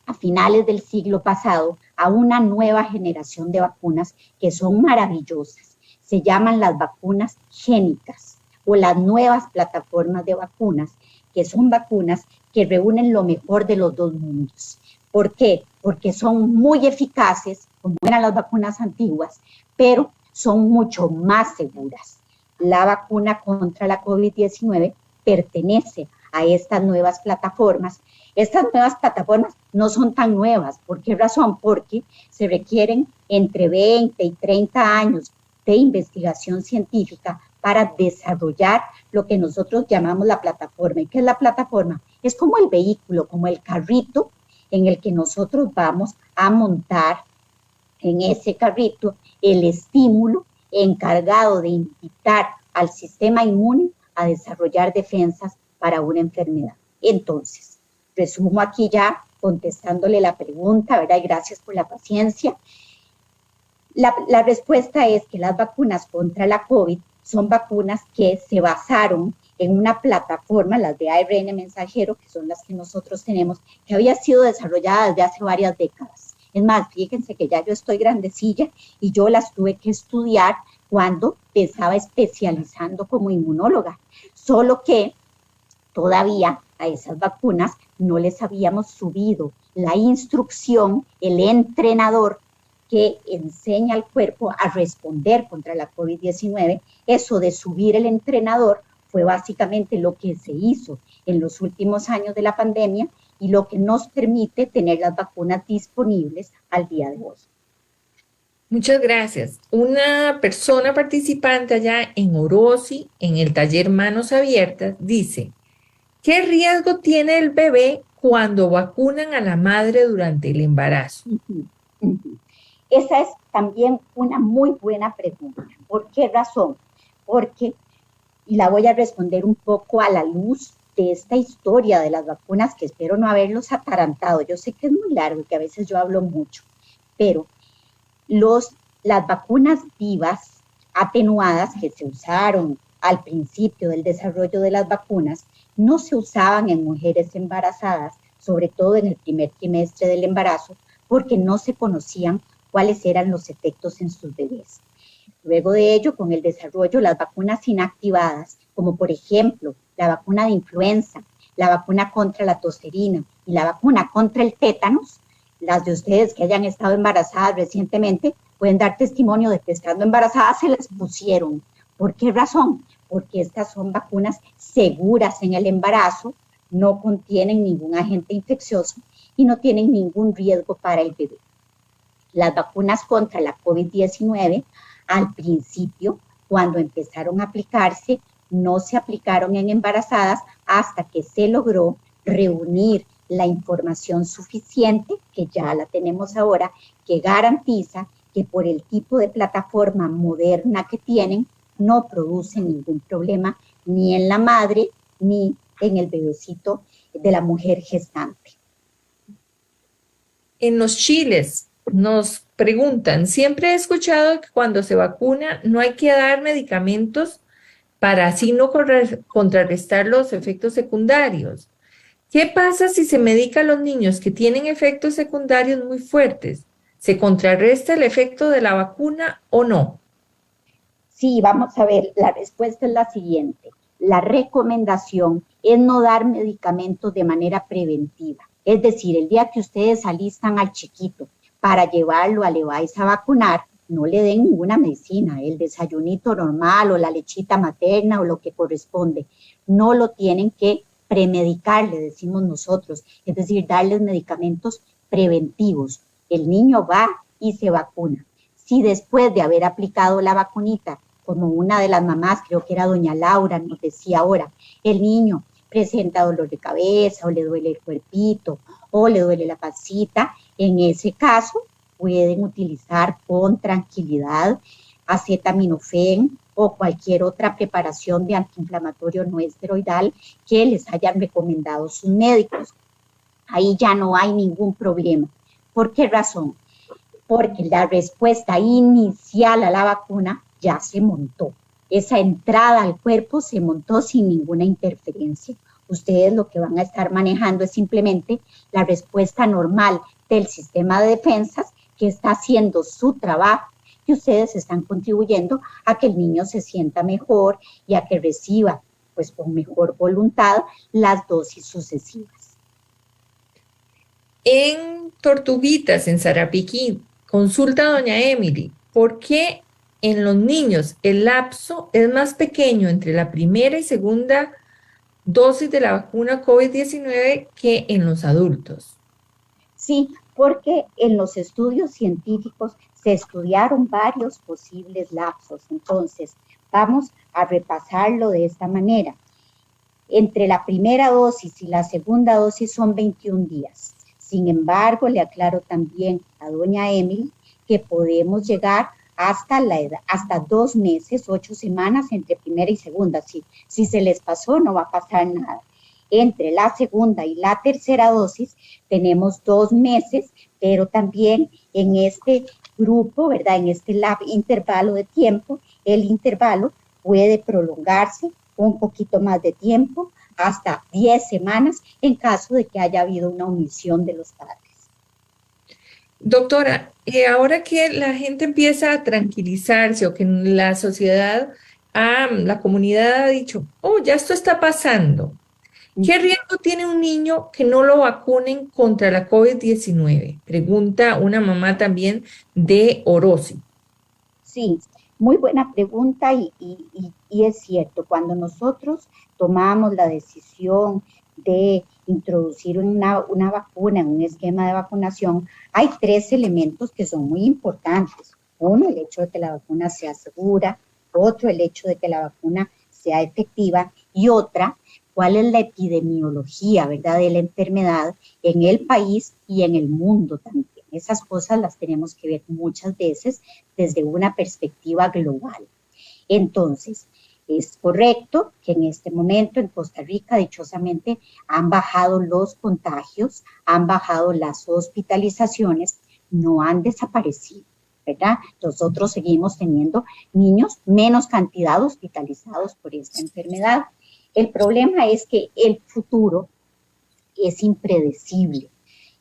H: a finales del siglo pasado a una nueva generación de vacunas que son maravillosas. Se llaman las vacunas génicas o las nuevas plataformas de vacunas, que son vacunas que reúnen lo mejor de los dos mundos. ¿Por qué? Porque son muy eficaces, como eran las vacunas antiguas, pero son mucho más seguras. La vacuna contra la COVID-19 pertenece a estas nuevas plataformas. Estas nuevas plataformas no son tan nuevas. ¿Por qué razón? Porque se requieren entre 20 y 30 años de investigación científica para desarrollar lo que nosotros llamamos la plataforma. ¿Y qué es la plataforma? Es como el vehículo, como el carrito en el que nosotros vamos a montar en ese carrito el estímulo encargado de invitar al sistema inmune a desarrollar defensas para una enfermedad. Entonces, resumo aquí ya contestándole la pregunta, ¿verdad? Y gracias por la paciencia. La respuesta es que las vacunas contra la COVID son vacunas que se basaron en una plataforma, las de ARN mensajero, que son las que nosotros tenemos, que había sido desarrollada desde hace varias décadas. Es más, fíjense que ya yo estoy grandecilla y yo las tuve que estudiar cuando me estaba especializando como inmunóloga, solo que todavía a esas vacunas no les habíamos subido la instrucción, el entrenador que enseña al cuerpo a responder contra la COVID-19. Eso de subir el entrenador fue básicamente lo que se hizo en los últimos años de la pandemia y lo que nos permite tener las vacunas disponibles al día de hoy.
A: Muchas gracias. Una persona participante allá en Orosi, en el taller Manos Abiertas, dice, ¿qué riesgo tiene el bebé cuando vacunan a la madre durante el embarazo?
H: Esa es también una muy buena pregunta. ¿Por qué razón? Porque, y la voy a responder un poco a la luz de esta historia de las vacunas, que espero no haberlos atarantado. Yo sé que es muy largo y que a veces yo hablo mucho, pero las vacunas vivas atenuadas que se usaron al principio del desarrollo de las vacunas no se usaban en mujeres embarazadas, sobre todo en el primer trimestre del embarazo, porque no se conocían cuáles eran los efectos en sus bebés. Luego de ello, con el desarrollo, las vacunas inactivadas, como por ejemplo la vacuna de influenza, la vacuna contra la tosferina y la vacuna contra el tétanos, las de ustedes que hayan estado embarazadas recientemente pueden dar testimonio de que estando embarazadas se les pusieron. ¿Por qué razón? Porque estas son vacunas seguras en el embarazo, no contienen ningún agente infeccioso y no tienen ningún riesgo para el bebé. Las vacunas contra la COVID-19, al principio, cuando empezaron a aplicarse, no se aplicaron en embarazadas hasta que se logró reunir la información suficiente, que ya la tenemos ahora, que garantiza que por el tipo de plataforma moderna que tienen, no produce ningún problema ni en la madre ni en el bebecito de la mujer gestante.
A: En los chiles nos preguntan, siempre he escuchado que cuando se vacuna no hay que dar medicamentos para así no contrarrestar los efectos secundarios. ¿Qué pasa si se medica a los niños que tienen efectos secundarios muy fuertes? ¿Se contrarresta el efecto de la vacuna o no?
H: Sí, vamos a ver, la respuesta es la siguiente. La recomendación es no dar medicamentos de manera preventiva. Es decir, el día que ustedes alistan al chiquito para llevarlo a Levi's a vacunar, no le den ninguna medicina, el desayunito normal o la lechita materna o lo que corresponde. No lo tienen que premedicar, le decimos nosotros, es decir, darles medicamentos preventivos. El niño va y se vacuna. Si después de haber aplicado la vacunita, como una de las mamás, creo que era doña Laura, nos decía ahora, el niño presenta dolor de cabeza o le duele el cuerpito o le duele la pancita, en ese caso pueden utilizar con tranquilidad acetaminofén o cualquier otra preparación de antiinflamatorio no esteroidal que les hayan recomendado sus médicos. Ahí ya no hay ningún problema. ¿Por qué razón? Porque la respuesta inicial a la vacuna ya se montó. Esa entrada al cuerpo se montó sin ninguna interferencia. Ustedes lo que van a estar manejando es simplemente la respuesta normal del sistema de defensas que está haciendo su trabajo y ustedes están contribuyendo a que el niño se sienta mejor y a que reciba, pues con mejor voluntad, las dosis sucesivas.
A: En Tortuguitas, en Sarapiquí, consulta a doña Emily, ¿por qué en los niños el lapso es más pequeño entre la primera y segunda dosis de la vacuna COVID-19 que en los adultos.
H: Sí, porque en los estudios científicos se estudiaron varios posibles lapsos. Entonces, vamos a repasarlo de esta manera. Entre la primera dosis y la segunda dosis son 21 días. Sin embargo, le aclaro también a doña Emily que podemos llegar hasta 2 meses, 8 semanas entre primera y segunda. Si se les pasó, no va a pasar nada. Entre la segunda y la tercera dosis tenemos 2 meses, pero también en este grupo, ¿verdad? En este intervalo de tiempo, el intervalo puede prolongarse un poquito más de tiempo, hasta 10 semanas, en caso de que haya habido una omisión de los padres.
A: Doctora, ahora que la gente empieza a tranquilizarse o que la sociedad, la comunidad ha dicho, oh, ya esto está pasando, ¿qué riesgo tiene un niño que no lo vacunen contra la COVID-19? Pregunta una mamá también de Orosi.
H: Sí, muy buena pregunta y es cierto, cuando nosotros tomamos la decisión de introducir una vacuna en un esquema de vacunación, hay 3 elementos que son muy importantes. Uno, el hecho de que la vacuna sea segura, otro, el hecho de que la vacuna sea efectiva y otra, cuál es la epidemiología, ¿verdad?, de la enfermedad en el país y en el mundo también. Esas cosas las tenemos que ver muchas veces desde una perspectiva global. Entonces, es correcto que en este momento en Costa Rica, dichosamente, han bajado los contagios, han bajado las hospitalizaciones, no han desaparecido, ¿verdad? Nosotros seguimos teniendo niños, menos cantidad hospitalizados por esta enfermedad. El problema es que el futuro es impredecible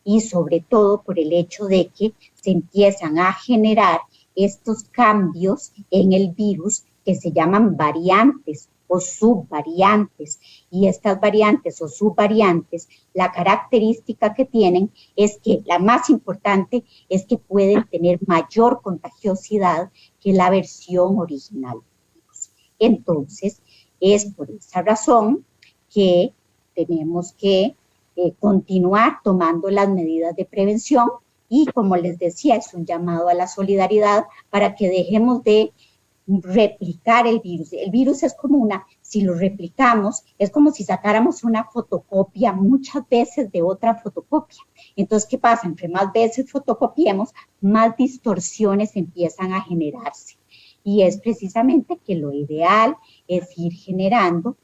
H: y sobre todo por el hecho de que se empiezan a generar estos cambios en el virus que se llaman variantes o subvariantes. Y estas variantes o subvariantes, la característica que tienen es que la más importante es que pueden tener mayor contagiosidad que la versión original. Entonces, es por esa razón que tenemos que continuar tomando las medidas de prevención y, como les decía, es un llamado a la solidaridad para que dejemos de replicar el virus. El virus es como si lo replicamos, es como si sacáramos una fotocopia muchas veces de otra fotocopia. Entonces, ¿qué pasa? Entre más veces fotocopiemos, más distorsiones empiezan a generarse. Y es precisamente que lo ideal es ir generando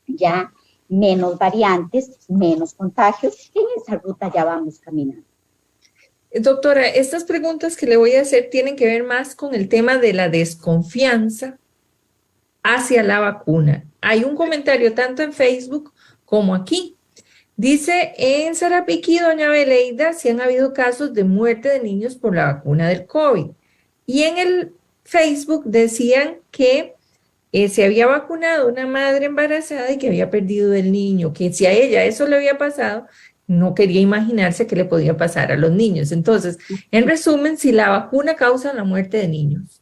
H: ya menos variantes, menos contagios. En esa ruta ya vamos caminando.
A: Doctora, estas preguntas que le voy a hacer tienen que ver más con el tema de la desconfianza hacia la vacuna. Hay un comentario tanto en Facebook como aquí. Dice, en Sarapiquí, doña Beleida, sí han habido casos de muerte de niños por la vacuna del COVID. Y en el Facebook decían que se había vacunado una madre embarazada y que había perdido el niño, que si a ella eso le había pasado, no quería imaginarse qué le podía pasar a los niños. Entonces, en resumen, si la vacuna causa la muerte de niños.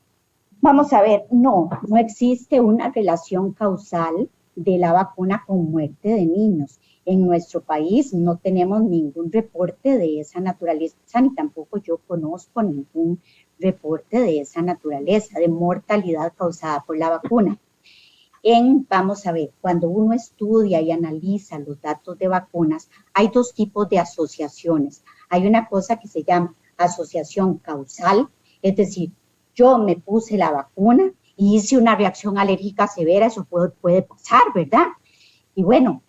H: Vamos a ver, no existe una relación causal de la vacuna con muerte de niños. En nuestro país no tenemos ningún reporte de esa naturaleza, ni tampoco yo conozco ningún reporte de esa naturaleza, de mortalidad causada por la vacuna. Vamos a ver, cuando uno estudia y analiza los datos de vacunas, hay 2 tipos de asociaciones. Hay una cosa que se llama asociación causal, es decir, yo me puse la vacuna y hice una reacción alérgica severa, eso puede pasar, ¿verdad? Y bueno,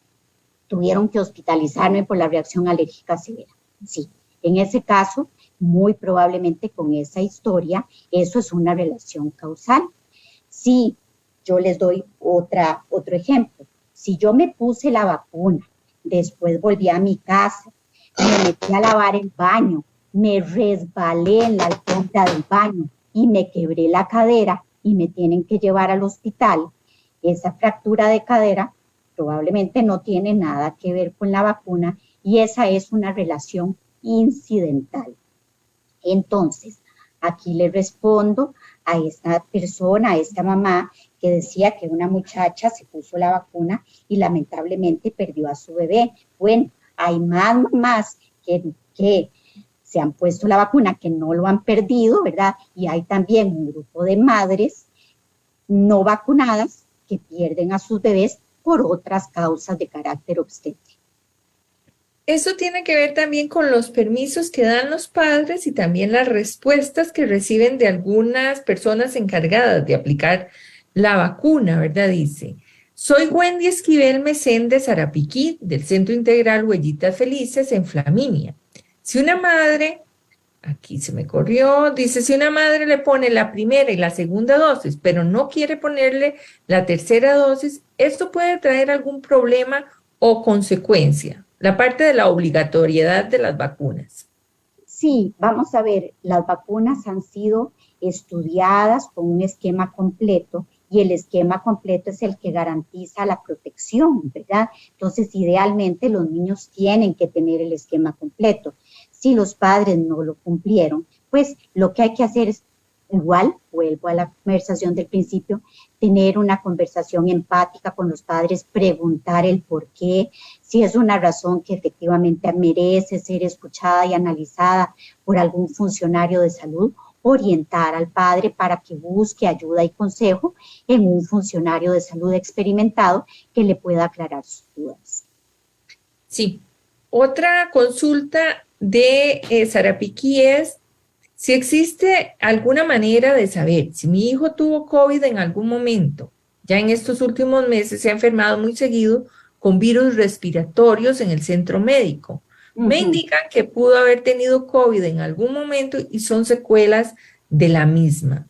H: tuvieron que hospitalizarme por la reacción alérgica severa. Sí, en ese caso, muy probablemente con esa historia, eso es una relación causal. Sí, yo les doy otro ejemplo. Si yo me puse la vacuna, después volví a mi casa, me metí a lavar el baño, me resbalé en la alfombra del baño y me quebré la cadera y me tienen que llevar al hospital, esa fractura de cadera probablemente no tiene nada que ver con la vacuna y esa es una relación incidental. Entonces, aquí le respondo a esta persona, a esta mamá, que decía que una muchacha se puso la vacuna y lamentablemente perdió a su bebé. Bueno, hay más mamás que se han puesto la vacuna que no lo han perdido, ¿verdad? Y hay también un grupo de madres no vacunadas que pierden a sus bebés por otras causas de carácter obstétrico.
A: Eso tiene que ver también con los permisos que dan los padres y también las respuestas que reciben de algunas personas encargadas de aplicar la vacuna, ¿verdad? Dice, soy Wendy Esquivel Mesén de Sarapiquí, del Centro Integral Huellitas Felices en Flaminia. Si una madre, aquí se me corrió, dice, si una madre le pone la primera y la segunda dosis, pero no quiere ponerle la tercera dosis, ¿esto puede traer algún problema o consecuencia? La parte de la obligatoriedad de las vacunas.
H: Sí, vamos a ver, las vacunas han sido estudiadas con un esquema completo y el esquema completo es el que garantiza la protección, ¿verdad? Entonces, idealmente los niños tienen que tener el esquema completo. Si los padres no lo cumplieron, pues lo que hay que hacer es, igual, vuelvo a la conversación del principio, tener una conversación empática con los padres, preguntar el por qué, si es una razón que efectivamente merece ser escuchada y analizada por algún funcionario de salud, orientar al padre para que busque ayuda y consejo en un funcionario de salud experimentado que le pueda aclarar sus dudas.
A: Sí. Otra consulta de Sarapiquí es si existe alguna manera de saber si mi hijo tuvo COVID en algún momento. Ya en estos últimos meses se ha enfermado muy seguido con virus respiratorios en el centro médico. Me indican que pudo haber tenido COVID en algún momento y son secuelas de la misma.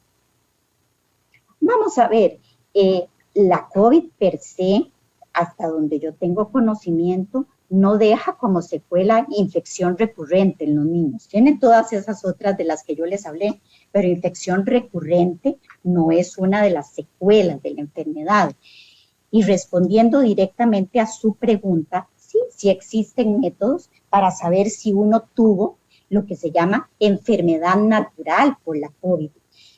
H: Vamos a ver, la COVID per se, hasta donde yo tengo conocimiento, no deja como secuela infección recurrente en los niños. Tiene todas esas otras de las que yo les hablé, pero infección recurrente no es una de las secuelas de la enfermedad. Y respondiendo directamente a su pregunta, sí existen métodos para saber si uno tuvo lo que se llama enfermedad natural por la COVID.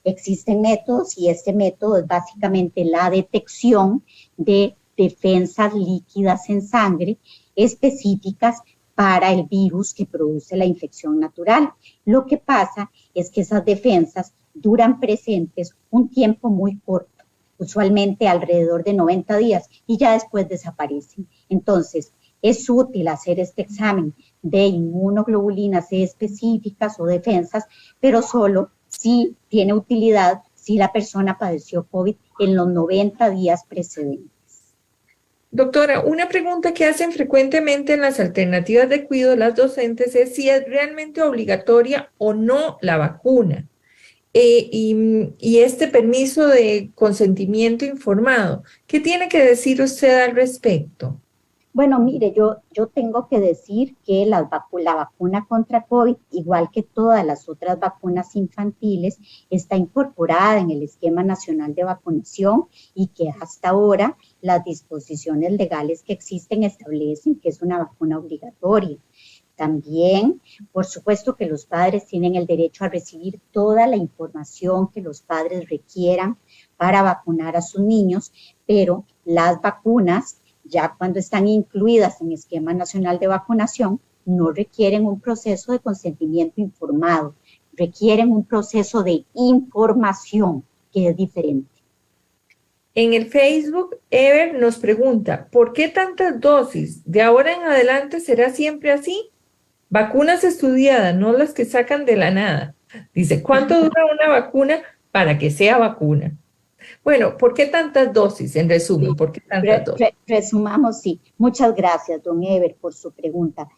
H: Existen métodos y este método es básicamente la detección de defensas líquidas en sangre específicas para el virus que produce la infección natural. Lo que pasa es que esas defensas duran presentes un tiempo muy corto, usualmente alrededor de 90 días, y ya después desaparecen. Entonces, es útil hacer este examen de inmunoglobulinas específicas o defensas, pero solo si tiene utilidad si la persona padeció COVID en los 90 días precedentes.
A: Doctora, una pregunta que hacen frecuentemente en las alternativas de cuidado las docentes es si es realmente obligatoria o no la vacuna. Y este permiso de consentimiento informado, ¿qué tiene que decir usted al respecto?
H: Bueno, mire, yo tengo que decir que la vacuna contra COVID, igual que todas las otras vacunas infantiles, está incorporada en el Esquema Nacional de Vacunación y que hasta ahora las disposiciones legales que existen establecen que es una vacuna obligatoria. También, por supuesto que los padres tienen el derecho a recibir toda la información que los padres requieran para vacunar a sus niños, pero las vacunas, ya cuando están incluidas en el Esquema Nacional de Vacunación, no requieren un proceso de consentimiento informado, requieren un proceso de información que es diferente.
A: En el Facebook, Ever nos pregunta, ¿por qué tantas dosis? ¿De ahora en adelante será siempre así? Vacunas estudiadas, no las que sacan de la nada. Dice, ¿cuánto dura una vacuna para que sea vacuna? Bueno, ¿por qué tantas dosis? En resumen, ¿por qué tantas dosis?
H: Resumamos, sí. Muchas gracias, don Ever, por su pregunta.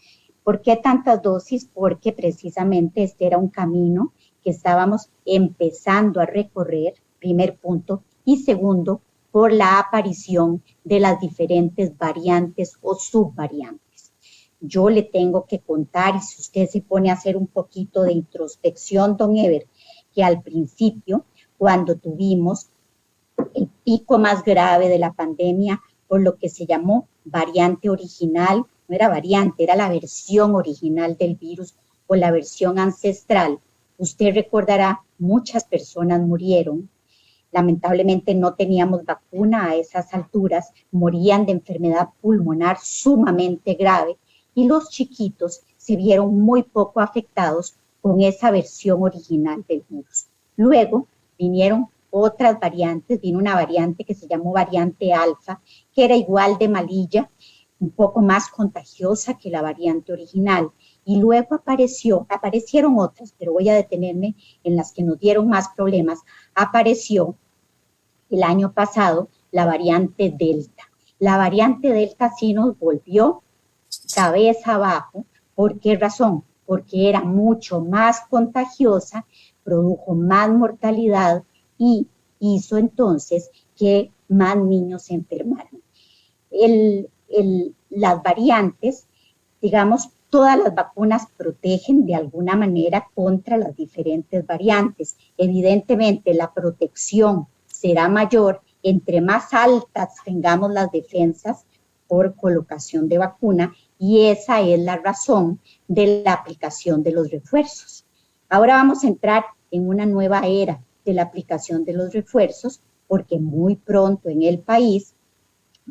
H: ¿Por qué tantas dosis? Porque precisamente este era un camino que estábamos empezando a recorrer, primer punto, y segundo, por la aparición de las diferentes variantes o subvariantes. Yo le tengo que contar, y si usted se pone a hacer un poquito de introspección, don Ever, que al principio, cuando tuvimos el pico más grave de la pandemia, por lo que se llamó variante original, no era variante, era la versión original del virus o la versión ancestral. Usted recordará, muchas personas murieron. lamentablemente no teníamos vacuna a esas alturas, morían de enfermedad pulmonar sumamente grave y los chiquitos se vieron muy poco afectados con esa versión original del virus. Luego vinieron otras variantes, vino una variante que se llamó variante alfa, que era igual de malilla, un poco más contagiosa que la variante original. Y luego aparecieron otras, pero voy a detenerme en las que nos dieron más problemas. Apareció el año pasado la variante Delta. La variante Delta sí nos volvió cabeza abajo. ¿Por qué razón? Porque era mucho más contagiosa, produjo más mortalidad y hizo entonces que más niños se enfermaran. Las variantes, digamos, todas las vacunas protegen de alguna manera contra las diferentes variantes. Evidentemente, la protección será mayor entre más altas tengamos las defensas por colocación de vacuna, y esa es la razón de la aplicación de los refuerzos. Ahora vamos a entrar en una nueva era de la aplicación de los refuerzos, porque muy pronto en el país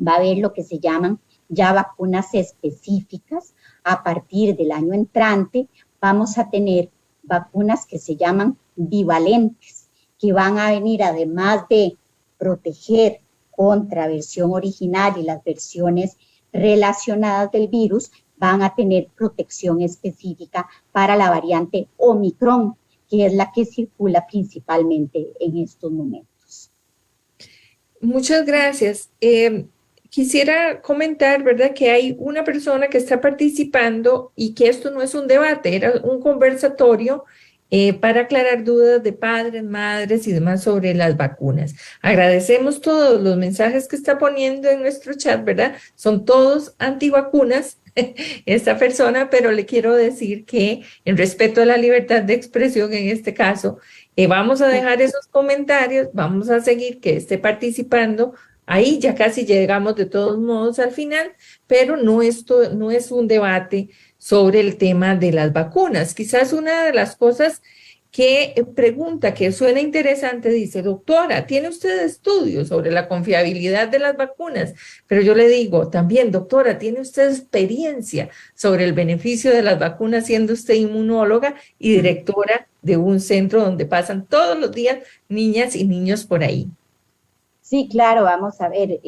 H: va a haber lo que se llaman ya vacunas específicas. A partir del año entrante vamos a tener vacunas que se llaman bivalentes, que van a venir, además de proteger contra versión original y las versiones relacionadas del virus, van a tener protección específica para la variante Omicron, que es la que circula principalmente en estos momentos.
A: Muchas gracias. Quisiera comentar, ¿verdad?, que hay una persona que está participando y que esto no es un debate, era un conversatorio para aclarar dudas de padres, madres y demás sobre las vacunas. Agradecemos todos los mensajes que está poniendo en nuestro chat, ¿verdad? Son todos antivacunas esta persona, pero le quiero decir que en respeto a la libertad de expresión en este caso, vamos a dejar esos comentarios, vamos a seguir que esté participando. Ahí ya casi llegamos de todos modos al final, pero no es un debate sobre el tema de las vacunas. Quizás una de las cosas que pregunta, que suena interesante, dice, doctora, ¿tiene usted estudios sobre la confiabilidad de las vacunas? Pero yo le digo también, doctora, ¿tiene usted experiencia sobre el beneficio de las vacunas siendo usted inmunóloga y directora de un centro donde pasan todos los días niñas y niños por ahí?
H: Sí, claro, vamos a ver,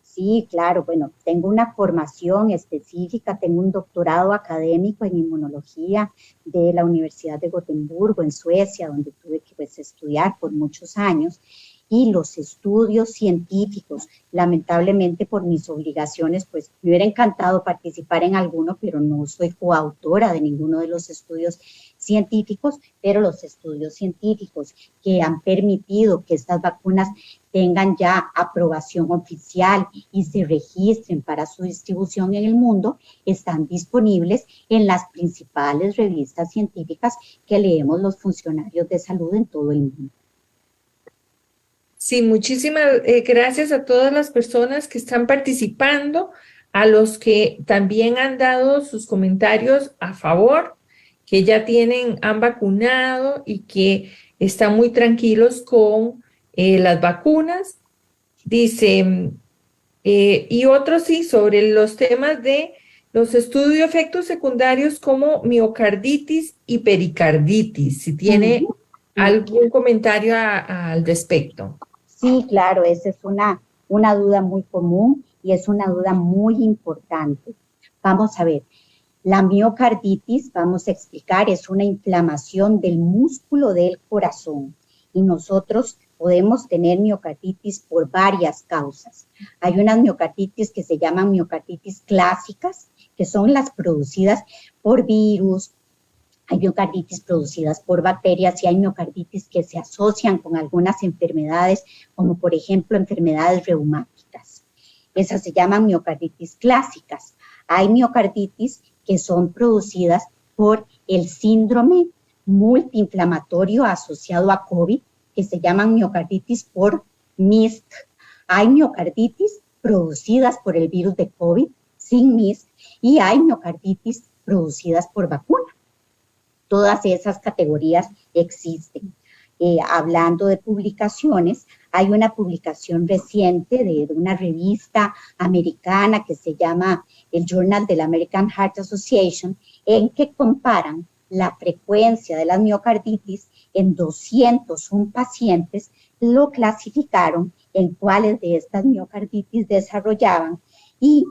H: sí, claro, bueno, tengo una formación específica, tengo un doctorado académico en inmunología de la Universidad de Gotemburgo, en Suecia, donde tuve que estudiar por muchos años, y los estudios científicos, lamentablemente por mis obligaciones, pues me hubiera encantado participar en alguno, pero no soy coautora de ninguno de los estudios científicos, pero los estudios científicos que han permitido que estas vacunas tengan ya aprobación oficial y se registren para su distribución en el mundo, están disponibles en las principales revistas científicas que leemos los funcionarios de salud en todo el mundo.
A: Sí, muchísimas gracias a todas las personas que están participando, a los que también han dado sus comentarios a favor, que ya han vacunado y que están muy tranquilos con las vacunas. Dice, y otros sí, sobre los temas de los estudios de efectos secundarios como miocarditis y pericarditis, si tiene algún comentario al respecto.
H: Sí, claro, esa es una duda muy común y es una duda muy importante. Vamos a ver, la miocarditis, vamos a explicar, es una inflamación del músculo del corazón y nosotros podemos tener miocarditis por varias causas. Hay unas miocarditis que se llaman miocarditis clásicas, que son las producidas por virus. Hay miocarditis producidas por bacterias y hay miocarditis que se asocian con algunas enfermedades, como por ejemplo enfermedades reumáticas. Esas se llaman miocarditis clásicas. Hay miocarditis que son producidas por el síndrome multiinflamatorio asociado a COVID, que se llaman miocarditis por MIST. Hay miocarditis producidas por el virus de COVID sin MIST y hay miocarditis producidas por vacuna. Todas esas categorías existen. Hablando de publicaciones, Hay una publicación reciente de una revista americana que se llama el Journal de la American Heart Association, en que comparan la frecuencia de la miocarditis en 201 pacientes, lo clasificaron en cuáles de estas miocarditis desarrollaban y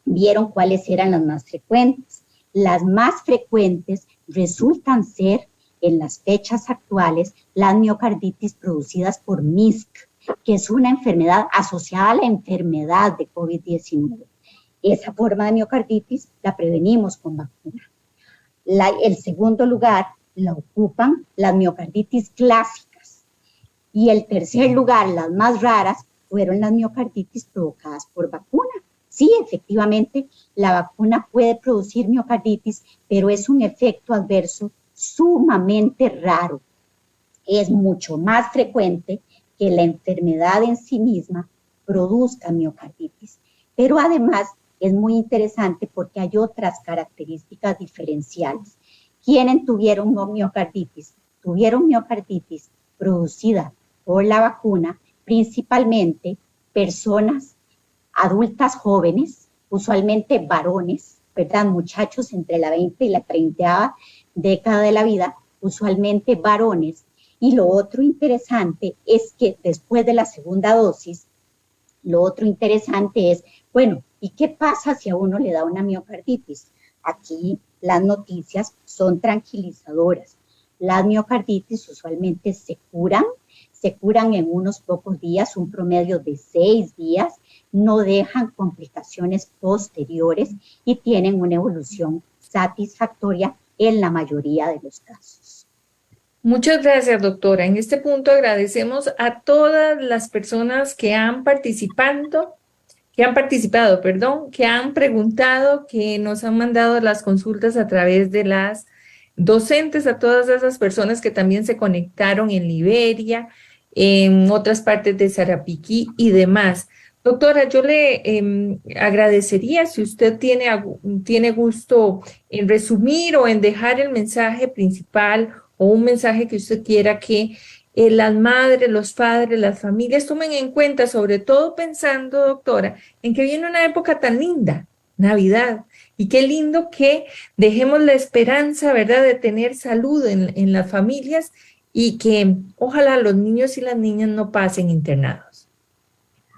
H: vieron cuáles eran las más frecuentes. Las más frecuentes resultan ser, en las fechas actuales, las miocarditis producidas por MISC, que es una enfermedad asociada a la enfermedad de COVID-19. Esa forma de miocarditis la prevenimos con vacuna. El segundo lugar la ocupan las miocarditis clásicas. Y el tercer lugar, las más raras, fueron las miocarditis provocadas por vacuna. Sí, efectivamente, la vacuna puede producir miocarditis, pero es un efecto adverso sumamente raro. Es mucho más frecuente que la enfermedad en sí misma produzca miocarditis. Pero además es muy interesante porque hay otras características diferenciales. ¿Quiénes tuvieron miocarditis? Tuvieron miocarditis producida por la vacuna, principalmente personas adultas jóvenes, usualmente varones, ¿verdad? Muchachos entre la 20 y la 30ª década de la vida, usualmente varones. Y lo otro interesante es que después de la segunda dosis, lo otro interesante es, bueno, ¿y qué pasa si a uno le da una miocarditis? Aquí las noticias son tranquilizadoras. Las miocarditis usualmente se curan en unos pocos días, un promedio de 6 días, no dejan complicaciones posteriores y tienen una evolución satisfactoria en la mayoría de los casos.
A: Muchas gracias, doctora. En este punto agradecemos a todas las personas que han participado, que han preguntado, que nos han mandado las consultas a través de las docentes, a todas esas personas que también se conectaron en Liberia, en otras partes de Sarapiquí y demás. Doctora, yo le agradecería si usted tiene gusto en resumir o en dejar el mensaje principal o un mensaje que usted quiera que las madres, los padres, las familias tomen en cuenta, sobre todo pensando, doctora, en que viene una época tan linda, Navidad, y qué lindo que dejemos la esperanza, ¿verdad?, de tener salud en las familias y que ojalá los niños y las niñas no pasen internados.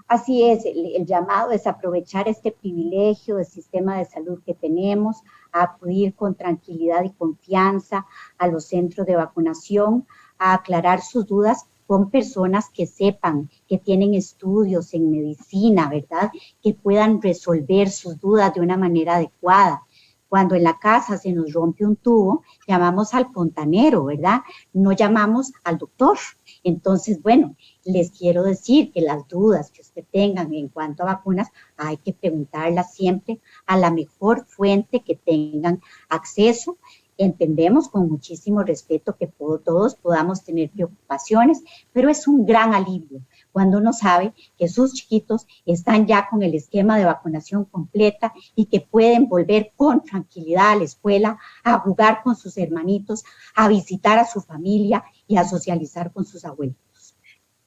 H: Así es, el llamado es aprovechar este privilegio del sistema de salud que tenemos, a acudir con tranquilidad y confianza a los centros de vacunación, a aclarar sus dudas con personas que sepan, que tienen estudios en medicina, ¿verdad?, que puedan resolver sus dudas de una manera adecuada. Cuando en la casa se nos rompe un tubo, llamamos al fontanero, ¿verdad? No llamamos al doctor. Entonces, bueno, les quiero decir que las dudas que usted tengan en cuanto a vacunas, hay que preguntarlas siempre a la mejor fuente que tengan acceso. Entendemos con muchísimo respeto que todos podamos tener preocupaciones, pero es un gran alivio cuando uno sabe que sus chiquitos están ya con el esquema de vacunación completa y que pueden volver con tranquilidad a la escuela, a jugar con sus hermanitos, a visitar a su familia y a socializar con sus abuelos.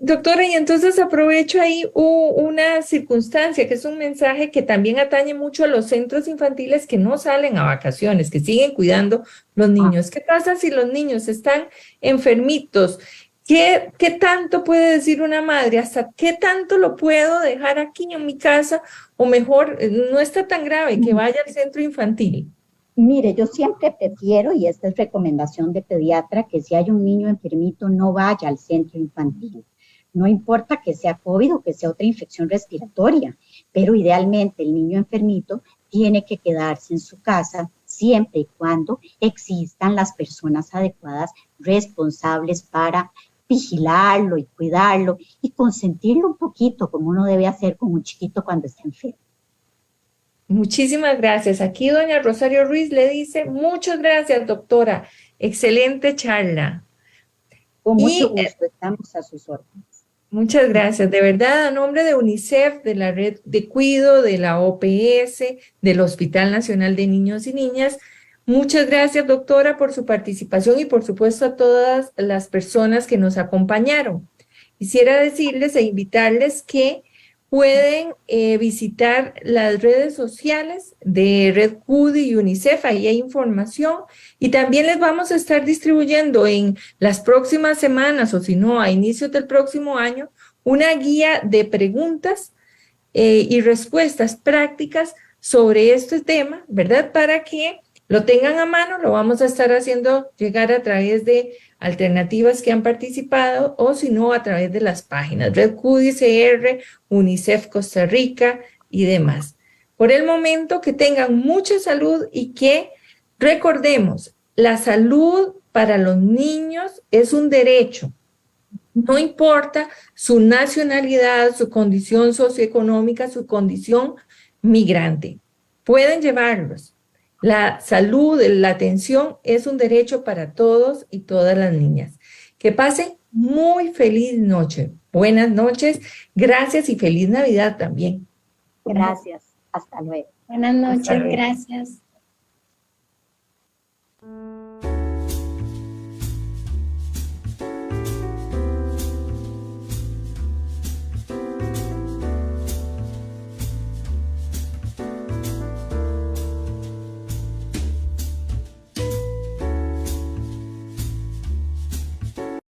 A: Doctora, y entonces aprovecho ahí una circunstancia que es un mensaje que también atañe mucho a los centros infantiles que no salen a vacaciones, que siguen cuidando los niños. ¿Qué pasa si los niños están enfermitos? ¿Qué tanto puede decir una madre? ¿Hasta qué tanto lo puedo dejar aquí en mi casa? O mejor, no está tan grave, que vaya al centro infantil.
H: Mire, yo siempre prefiero, y esta es recomendación de pediatra, que si hay un niño enfermito no vaya al centro infantil. No importa que sea COVID o que sea otra infección respiratoria, pero idealmente el niño enfermito tiene que quedarse en su casa siempre y cuando existan las personas adecuadas, responsables para vigilarlo y cuidarlo y consentirlo un poquito, como uno debe hacer con un chiquito cuando está enfermo.
A: Muchísimas gracias. Aquí doña Rosario Ruiz le dice, muchas gracias, doctora. Excelente charla.
H: Con mucho gusto, estamos a sus órdenes.
A: Muchas gracias. De verdad, a nombre de UNICEF, de la Red de Cuido, de la OPS, del Hospital Nacional de Niños y Niñas, muchas gracias, doctora, por su participación y, por supuesto, a todas las personas que nos acompañaron. quisiera decirles e invitarles que pueden visitar las redes sociales de Red Cudi y UNICEF, ahí hay información, y también les vamos a estar distribuyendo en las próximas semanas, o si no, a inicios del próximo año, una guía de preguntas y respuestas prácticas sobre este tema, ¿verdad? Para que lo tengan a mano, lo vamos a estar haciendo llegar a través de alternativas que han participado o si no a través de las páginas Red Cudi CR, UNICEF Costa Rica y demás. Por el momento que tengan mucha salud y que recordemos, la salud para los niños es un derecho. No importa su nacionalidad, su condición socioeconómica, su condición migrante. Pueden llevarlos. La salud, la atención es un derecho para todos y todas las niñas. Que pasen muy feliz noche. Buenas noches. Gracias y feliz Navidad también.
H: Gracias. Hasta luego.
J: Buenas noches,
A: Hasta luego.
J: gracias.